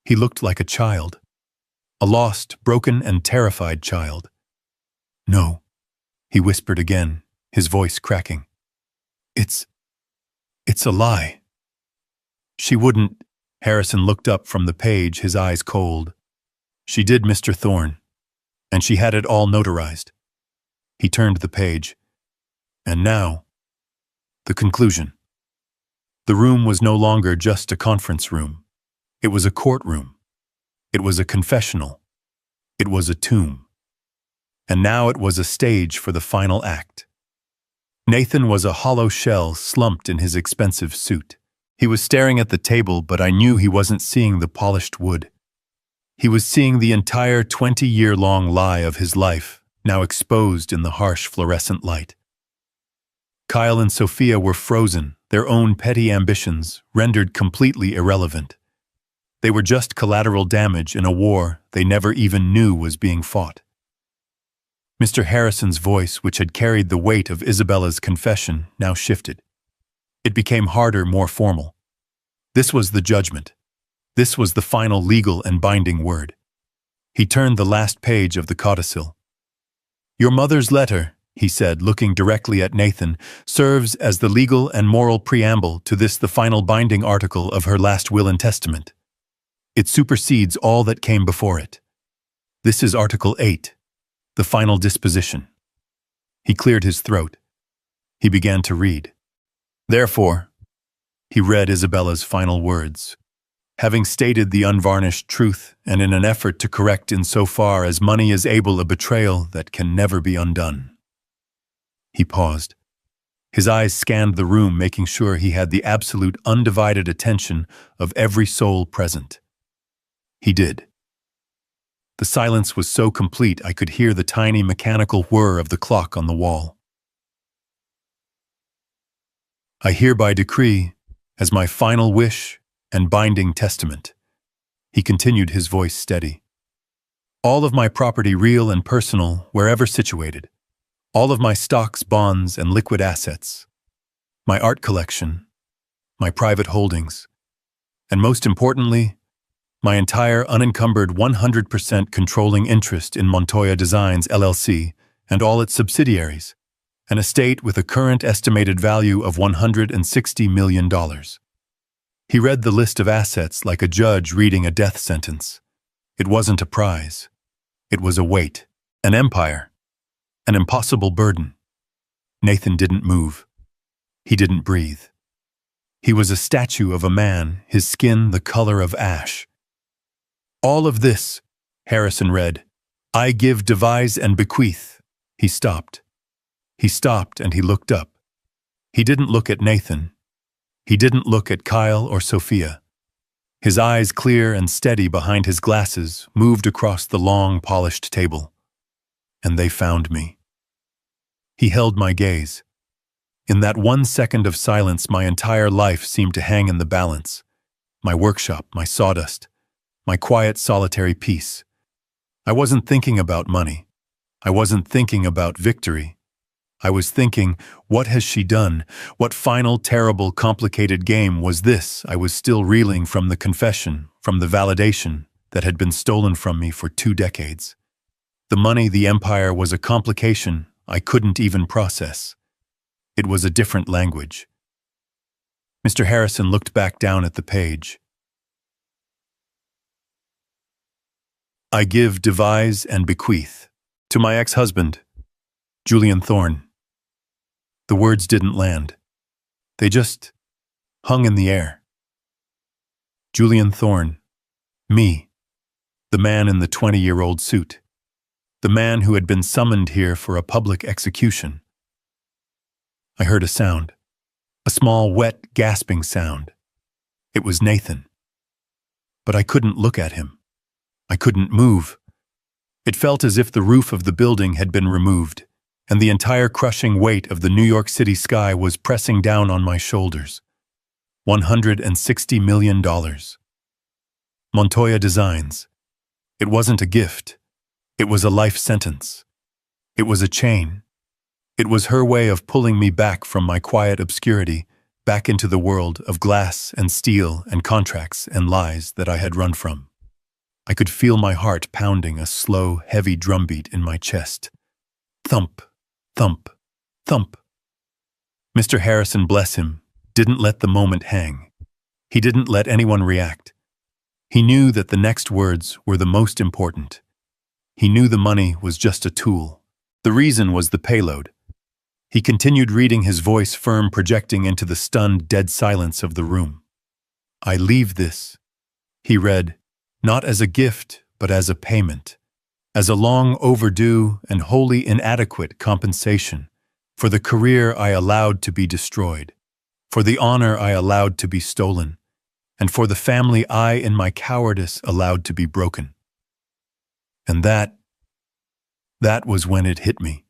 He looked like a child. A lost, broken, and terrified child. No, he whispered again, his voice cracking. It's a lie. She wouldn't. Harrison looked up from the page, his eyes cold. She did, Mr. Thorne, and she had it all notarized. He turned the page. And now, the conclusion. The room was no longer just a conference room. It was a courtroom. It was a confessional. It was a tomb. And now it was a stage for the final act. Nathan was a hollow shell slumped in his expensive suit. He was staring at the table, but I knew he wasn't seeing the polished wood. He was seeing the entire 20-year-long lie of his life, now exposed in the harsh fluorescent light. Kyle and Sophia were frozen, their own petty ambitions rendered completely irrelevant. They were just collateral damage in a war they never even knew was being fought. Mr. Harrison's voice, which had carried the weight of Isabella's confession, now shifted. It became harder, more formal. This was the judgment. This was the final legal and binding word. He turned the last page of the codicil. Your mother's letter, he said, looking directly at Nathan, serves as the legal and moral preamble to this, the final binding article of her last will and testament. It supersedes all that came before it. This is Article 8, the final disposition. He cleared his throat. He began to read. Therefore, he read Isabella's final words. Having stated the unvarnished truth, and in an effort to correct insofar as money is able a betrayal that can never be undone. He paused. His eyes scanned the room, making sure he had the absolute, undivided attention of every soul present. He did. The silence was so complete I could hear the tiny mechanical whir of the clock on the wall. I hereby decree, as my final wish and binding testament, he continued, his voice steady, all of my property, real and personal, wherever situated, all of my stocks, bonds, and liquid assets, my art collection, my private holdings, and most importantly, my entire unencumbered 100% controlling interest in Montoya Designs, LLC, and all its subsidiaries, an estate with a current estimated value of $160 million. He read the list of assets like a judge reading a death sentence. It wasn't a prize. It was a weight, an empire, an impossible burden. Nathan didn't move. He didn't breathe. He was a statue of a man, his skin the color of ash. All of this, Harrison read, I give, devise, and bequeath. He stopped. He stopped and he looked up. He didn't look at Nathan. He didn't look at Kyle or Sophia. His eyes, clear and steady behind his glasses, moved across the long, polished table. And they found me. He held my gaze. In that 1 second of silence, my entire life seemed to hang in the balance. My workshop, my sawdust, my quiet, solitary peace. I wasn't thinking about money. I wasn't thinking about victory. I was thinking, what has she done? What final, terrible, complicated game was this? I was still reeling from the confession, from the validation that had been stolen from me for 2 decades. The money, the empire, was a complication I couldn't even process. It was a different language. Mr. Harrison looked back down at the page. I give, devise, and bequeath to my ex-husband, Julian Thorne. The words didn't land. They just hung in the air. Julian Thorne. Me. The man in the 20-year-old suit. The man who had been summoned here for a public execution. I heard a sound. A small, wet, gasping sound. It was Nathan. But I couldn't look at him. I couldn't move. It felt as if the roof of the building had been removed, and the entire crushing weight of the New York City sky was pressing down on my shoulders. $160 million. Montoya Designs. It wasn't a gift. It was a life sentence. It was a chain. It was her way of pulling me back from my quiet obscurity, back into the world of glass and steel and contracts and lies that I had run from. I could feel my heart pounding a slow, heavy drumbeat in my chest. Thump, thump, thump. Mr. Harrison, bless him, didn't let the moment hang. He didn't let anyone react. He knew that the next words were the most important. He knew the money was just a tool. The reason was the payload. He continued reading, his voice firm, projecting into the stunned, dead silence of the room. I leave this, he read, not as a gift, but as a payment, as a long overdue and wholly inadequate compensation for the career I allowed to be destroyed, for the honor I allowed to be stolen, and for the family I, in my cowardice, allowed to be broken. And that was when it hit me.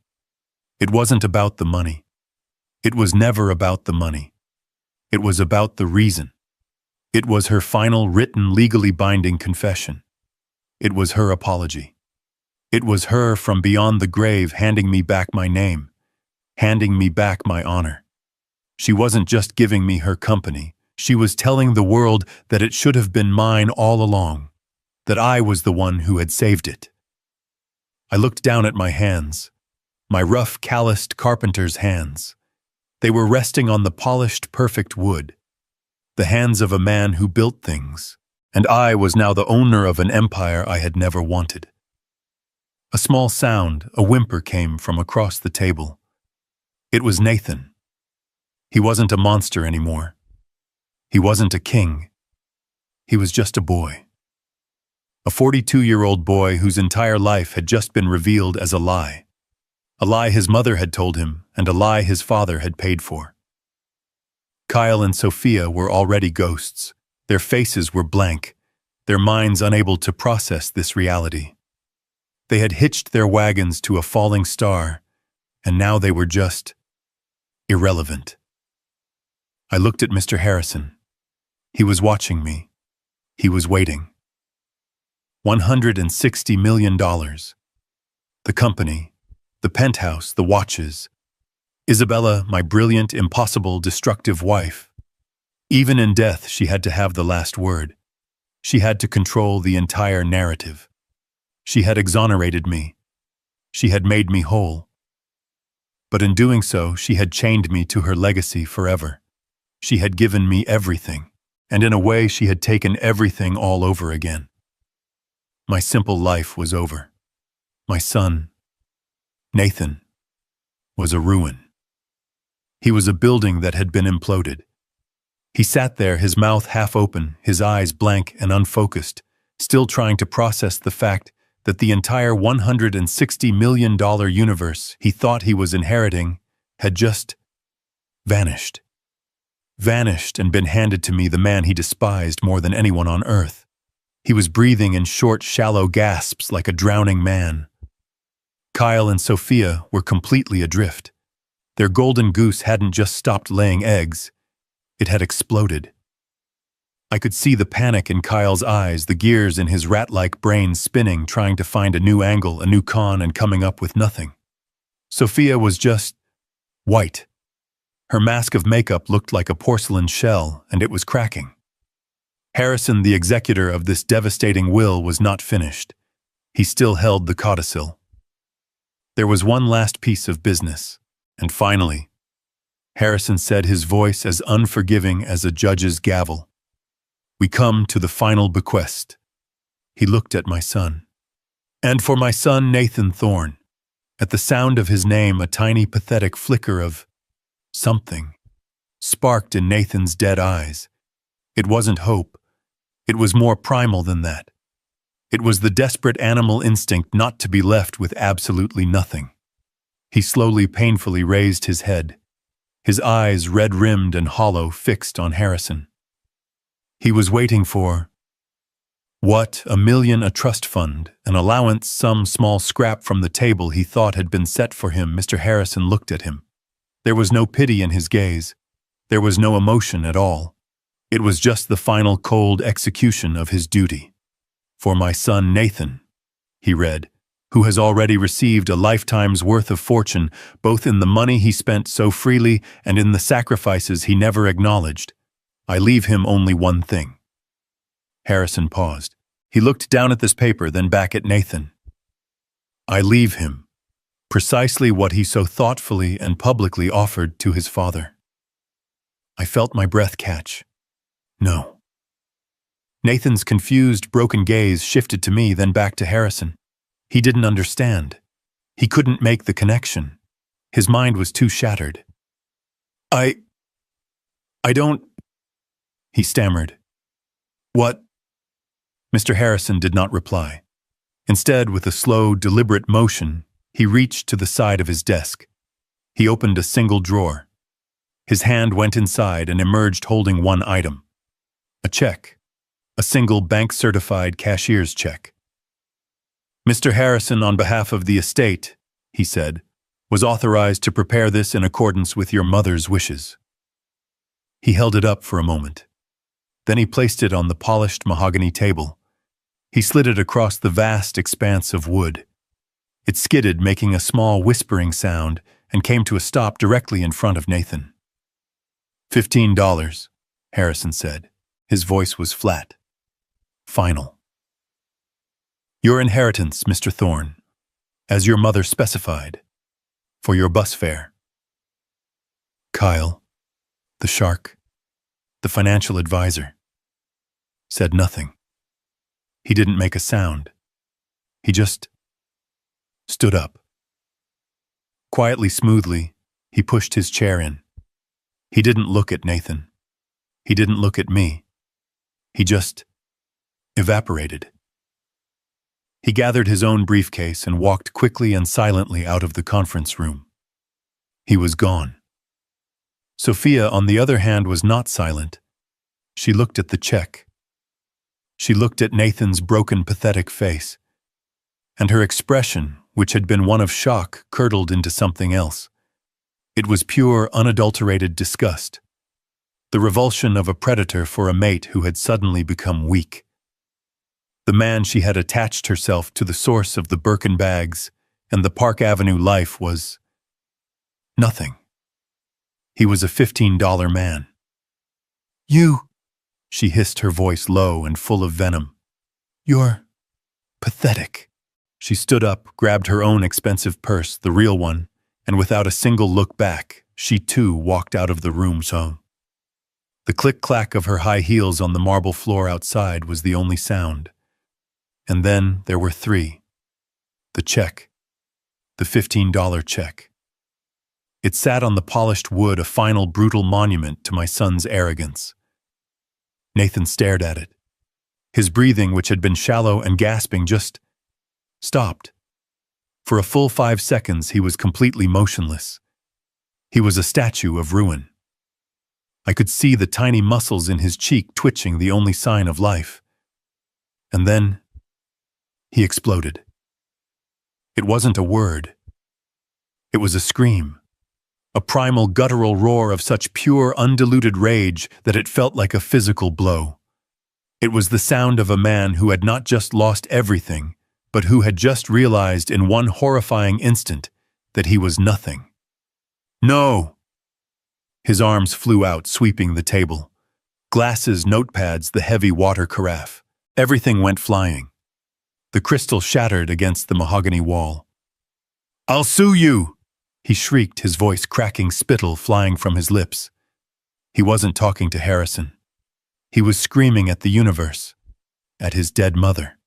It wasn't about the money. It was never about the money. It was about the reason. It was her final written, legally binding confession. It was her apology. It was her from beyond the grave handing me back my name, handing me back my honor. She wasn't just giving me her company. She was telling the world that it should have been mine all along, that I was the one who had saved it. I looked down at my hands, my rough, calloused carpenter's hands. They were resting on the polished, perfect wood, the hands of a man who built things, and I was now the owner of an empire I had never wanted. A small sound, a whimper, came from across the table. It was Nathan. He wasn't a monster anymore. He wasn't a king. He was just a boy. A 42-year-old boy whose entire life had just been revealed as a lie his mother had told him, and a lie his father had paid for. Kyle and Sophia were already ghosts. Their faces were blank, their minds unable to process this reality. They had hitched their wagons to a falling star, and now they were just irrelevant. I looked at Mr. Harrison. He was watching me. He was waiting. $160 million. The company, the penthouse, the watches. Isabella, my brilliant, impossible, destructive wife. Even in death, she had to have the last word. She had to control the entire narrative. She had exonerated me. She had made me whole. But in doing so, she had chained me to her legacy forever. She had given me everything, and in a way she had taken everything all over again. My simple life was over. My son, Nathan, was a ruin. He was a building that had been imploded. He sat there, his mouth half open, his eyes blank and unfocused, still trying to process the fact that the entire $160 million universe he thought he was inheriting had just vanished. Vanished and been handed to me, the man he despised more than anyone on earth. He was breathing in short, shallow gasps like a drowning man. Kyle and Sophia were completely adrift. Their golden goose hadn't just stopped laying eggs, it had exploded. I could see the panic in Kyle's eyes, the gears in his rat-like brain spinning, trying to find a new angle, a new con, and coming up with nothing. Sophia was just white. Her mask of makeup looked like a porcelain shell, and it was cracking. Harrison, the executor of this devastating will, was not finished. He still held the codicil. There was one last piece of business, and finally, Harrison said, his voice as unforgiving as a judge's gavel, "We come to the final bequest." He looked at my son. "And for my son, Nathan Thorne." At the sound of his name, a tiny, pathetic flicker of something sparked in Nathan's dead eyes. It wasn't hope. It was more primal than that. It was the desperate animal instinct not to be left with absolutely nothing. He slowly, painfully raised his head, his eyes red-rimmed and hollow, fixed on Harrison. He was waiting for what? $1 million, a trust fund, an allowance, some small scrap from the table he thought had been set for him. Mr. Harrison looked at him. There was no pity in his gaze. There was no emotion at all. It was just the final cold execution of his duty. "For my son Nathan," he read, "who has already received a lifetime's worth of fortune, both in the money he spent so freely and in the sacrifices he never acknowledged. I leave him only one thing." Harrison paused. He looked down at this paper, then back at Nathan. "I leave him precisely what he so thoughtfully and publicly offered to his father." I felt my breath catch. No. Nathan's confused, broken gaze shifted to me, then back to Harrison. He didn't understand. He couldn't make the connection. His mind was too shattered. I don't," he stammered. "What?" Mr. Harrison did not reply. Instead, with a slow, deliberate motion, he reached to the side of his desk. He opened a single drawer. His hand went inside and emerged holding one item. A check. A single bank-certified cashier's check. "Mr. Harrison, on behalf of the estate," he said, "was authorized to prepare this in accordance with your mother's wishes." He held it up for a moment. Then he placed it on the polished mahogany table. He slid it across the vast expanse of wood. It skidded, making a small whispering sound, and came to a stop directly in front of Nathan. $15, Harrison said. His voice was flat. Final. "Your inheritance, Mr. Thorne, as your mother specified, for your bus fare." Kyle, the shark, the financial advisor, said nothing. He didn't make a sound. He just stood up. Quietly, smoothly, he pushed his chair in. He didn't look at Nathan. He didn't look at me. He just evaporated. He gathered his own briefcase and walked quickly and silently out of the conference room. He was gone. Sophia, on the other hand, was not silent. She looked at the check. She looked at Nathan's broken, pathetic face, and her expression, which had been one of shock, curdled into something else. It was pure, unadulterated disgust. The revulsion of a predator for a mate who had suddenly become weak. The man she had attached herself to, the source of the Birkin bags and the Park Avenue life, was nothing. He was a $15 man. "You," she hissed, her voice low and full of venom. "You're pathetic." She stood up, grabbed her own expensive purse, the real one, and without a single look back, she too walked out of the room. The click-clack of her high heels on the marble floor outside was the only sound. And then there were three. The check. The $15 check. It sat on the polished wood, a final brutal monument to my son's arrogance. Nathan stared at it. His breathing, which had been shallow and gasping, just stopped. For a full 5 seconds, he was completely motionless. He was a statue of ruin. I could see the tiny muscles in his cheek twitching, the only sign of life. And then he exploded. It wasn't a word. It was a scream. A primal guttural roar of such pure, undiluted rage that it felt like a physical blow. It was the sound of a man who had not just lost everything, but who had just realized in one horrifying instant that he was nothing. No! His arms flew out, sweeping the table. Glasses, notepads, the heavy water carafe. Everything went flying. The crystal shattered against the mahogany wall. "I'll sue you!" he shrieked, his voice cracking, spittle flying from his lips. He wasn't talking to Harrison. He was screaming at the universe, at his dead mother.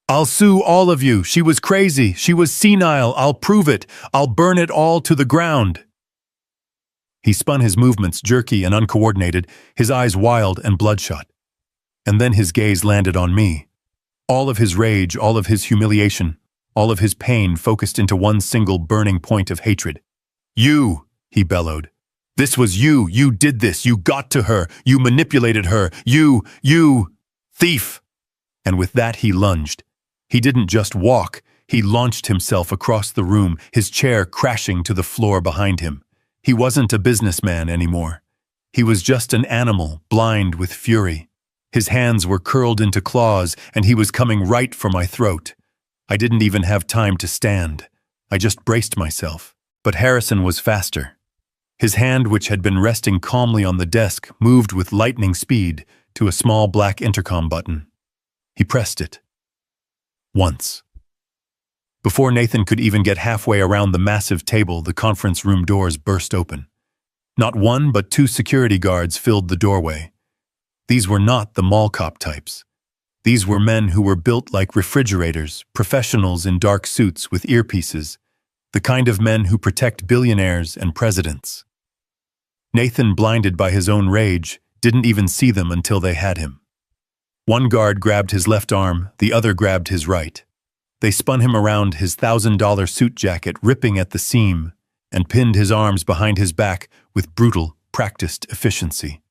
"I'll sue all of you. She was crazy. She was senile. I'll prove it. I'll burn it all to the ground." He spun, his movements jerky and uncoordinated, his eyes wild and bloodshot. And then his gaze landed on me. All of his rage, all of his humiliation, all of his pain focused into one single burning point of hatred. "You!" he bellowed. "This was you! You did this! You got to her! You manipulated her! You! Thief!" And with that he lunged. He didn't just walk, he launched himself across the room, his chair crashing to the floor behind him. He wasn't a businessman anymore. He was just an animal, blind with fury. His hands were curled into claws, and he was coming right for my throat. I didn't even have time to stand. I just braced myself. But Harrison was faster. His hand, which had been resting calmly on the desk, moved with lightning speed to a small black intercom button. He pressed it. Once. Before Nathan could even get halfway around the massive table, the conference room doors burst open. Not one, but 2 security guards filled the doorway. These were not the mall cop types. These were men who were built like refrigerators, professionals in dark suits with earpieces, the kind of men who protect billionaires and presidents. Nathan, blinded by his own rage, didn't even see them until they had him. One guard grabbed his left arm, the other grabbed his right. They spun him around, his $1,000 suit jacket ripping at the seam, and pinned his arms behind his back with brutal, practiced efficiency.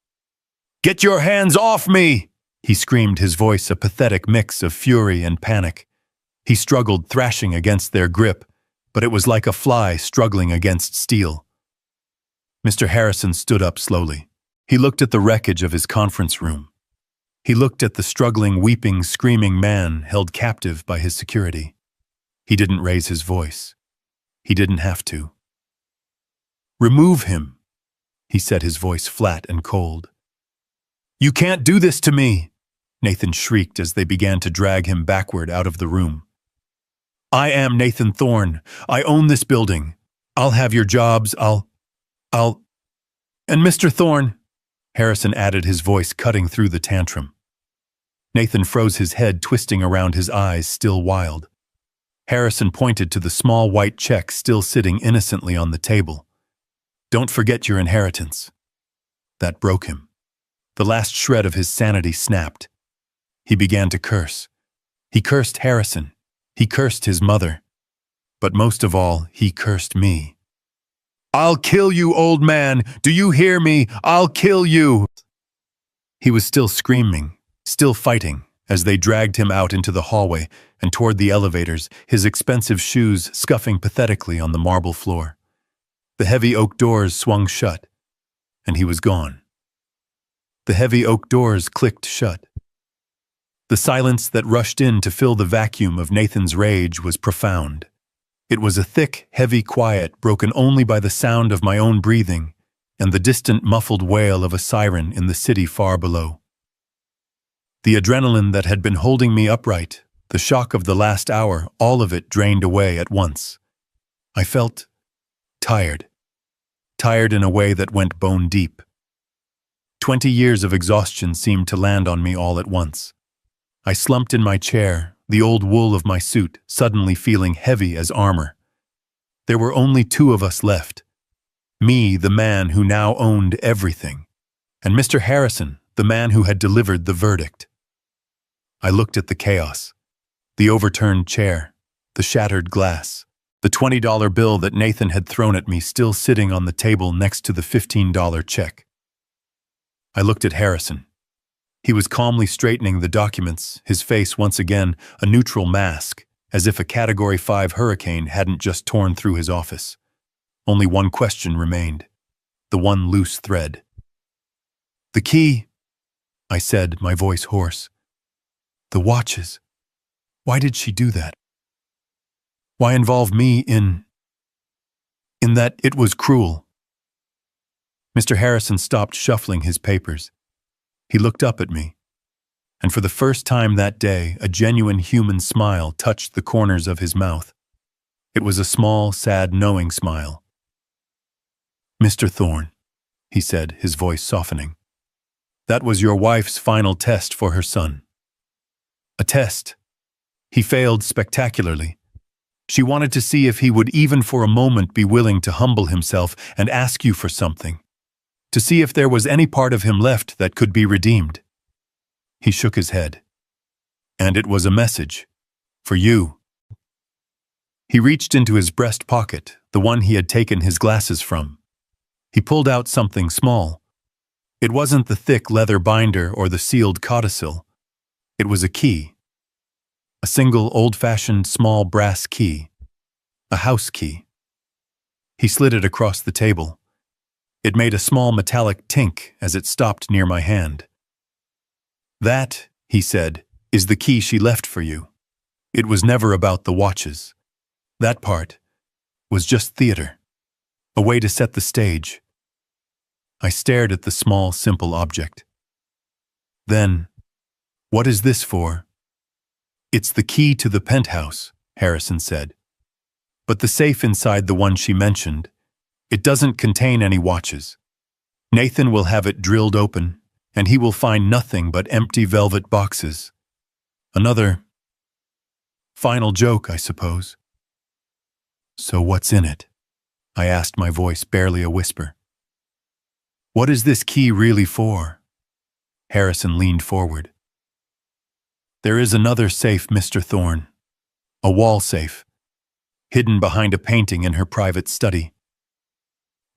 "Get your hands off me!" he screamed, his voice a pathetic mix of fury and panic. He struggled, thrashing against their grip, but it was like a fly struggling against steel. Mr. Harrison stood up slowly. He looked at the wreckage of his conference room. He looked at the struggling, weeping, screaming man held captive by his security. He didn't raise his voice. He didn't have to. "Remove him," he said, his voice flat and cold. "You can't do this to me," Nathan shrieked as they began to drag him backward out of the room. "I am Nathan Thorne. I own this building. I'll have your jobs. I'll... And Mr. Thorne," Harrison added, his voice cutting through the tantrum. Nathan froze, his head twisting around, his eyes still wild. Harrison pointed to the small white check still sitting innocently on the table. "Don't forget your inheritance." That broke him. The last shred of his sanity snapped. He began to curse. He cursed Harrison. He cursed his mother. But most of all, he cursed me. "I'll kill you, old man! Do you hear me? I'll kill you!" He was still screaming, still fighting, as they dragged him out into the hallway and toward the elevators, his expensive shoes scuffing pathetically on the marble floor. The heavy oak doors swung shut, and he was gone. The heavy oak doors clicked shut. The silence that rushed in to fill the vacuum of Nathan's rage was profound. It was a thick, heavy quiet broken only by the sound of my own breathing and the distant muffled wail of a siren in the city far below. The adrenaline that had been holding me upright, the shock of the last hour, all of it drained away at once. I felt tired. Tired in a way that went bone deep. 20 years of exhaustion seemed to land on me all at once. I slumped in my chair, the old wool of my suit suddenly feeling heavy as armor. There were only 2 of us left. Me, the man who now owned everything, and Mr. Harrison, the man who had delivered the verdict. I looked at the chaos. The overturned chair, the shattered glass, the $20 bill that Nathan had thrown at me still sitting on the table next to the $15 check. I looked at Harrison. He was calmly straightening the documents, his face once again a neutral mask, as if a Category 5 hurricane hadn't just torn through his office. Only one question remained, the one loose thread. "The key," I said, my voice hoarse. "The watches. Why did she do that? Why involve me in that? It was cruel." Mr. Harrison stopped shuffling his papers. He looked up at me, and for the first time that day, a genuine human smile touched the corners of his mouth. It was a small, sad, knowing smile. "Mr. Thorne," he said, his voice softening, "that was your wife's final test for her son. A test. He failed spectacularly. She wanted to see if he would even for a moment be willing to humble himself and ask you for something, to see if there was any part of him left that could be redeemed." He shook his head. "And it was a message. For you." He reached into his breast pocket, the one he had taken his glasses from. He pulled out something small. It wasn't the thick leather binder or the sealed codicil. It was a key. A single old-fashioned small brass key. A house key. He slid it across the table. It made a small metallic tink as it stopped near my hand. "That," he said, "is the key she left for you. It was never about the watches. That part was just theater. A way to set the stage." I stared at the small, simple object. "Then, what is this for?" "It's the key to the penthouse," Harrison said. "But the safe inside the one she mentioned, it doesn't contain any watches. Nathan will have it drilled open, and he will find nothing but empty velvet boxes. Another final joke, I suppose." "So what's in it?" I asked, my voice barely a whisper. "What is this key really for?" Harrison leaned forward. "There is another safe, Mr. Thorne. A wall safe, hidden behind a painting in her private study.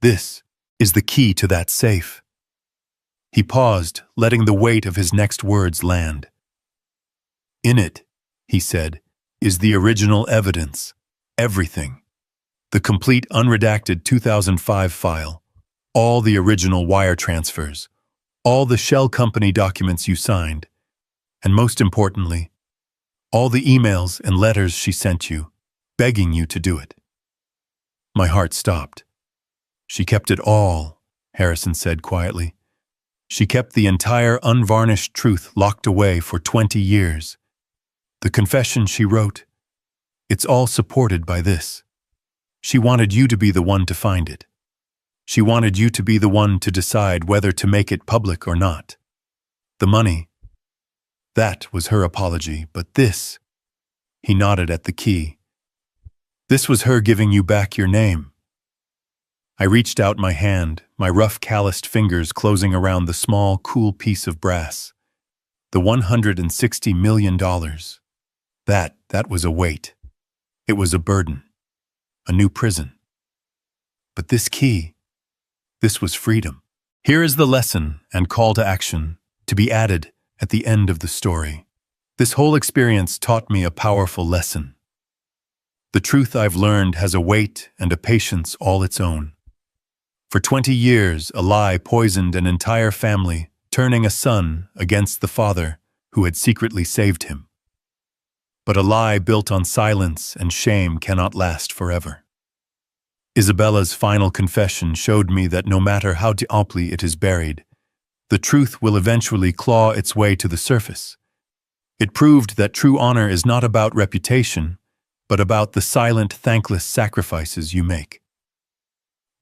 This is the key to that safe." He paused, letting the weight of his next words land. "In it," he said, "is the original evidence. Everything. The complete unredacted 2005 file. All the original wire transfers. All the shell company documents you signed. And most importantly, all the emails and letters she sent you, begging you to do it." My heart stopped. "She kept it all," Harrison said quietly. "She kept the entire unvarnished truth locked away for 20 years. The confession she wrote, it's all supported by this. She wanted you to be the one to find it. She wanted you to be the one to decide whether to make it public or not. The money, that was her apology, but this," he nodded at the key, "this was her giving you back your name." I reached out my hand, my rough calloused fingers closing around the small, cool piece of brass. The $160 million. That was a weight. It was a burden. A new prison. But this key, this was freedom. Here is the lesson and call to action to be added at the end of the story. This whole experience taught me a powerful lesson. The truth I've learned has a weight and a patience all its own. For 20 years, a lie poisoned an entire family, turning a son against the father who had secretly saved him. But a lie built on silence and shame cannot last forever. Isabella's final confession showed me that no matter how deeply it is buried, the truth will eventually claw its way to the surface. It proved that true honor is not about reputation, but about the silent, thankless sacrifices you make.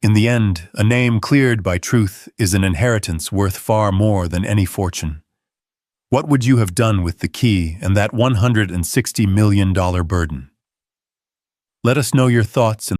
In the end, a name cleared by truth is an inheritance worth far more than any fortune. What would you have done with the key and that $160 million burden? Let us know your thoughts in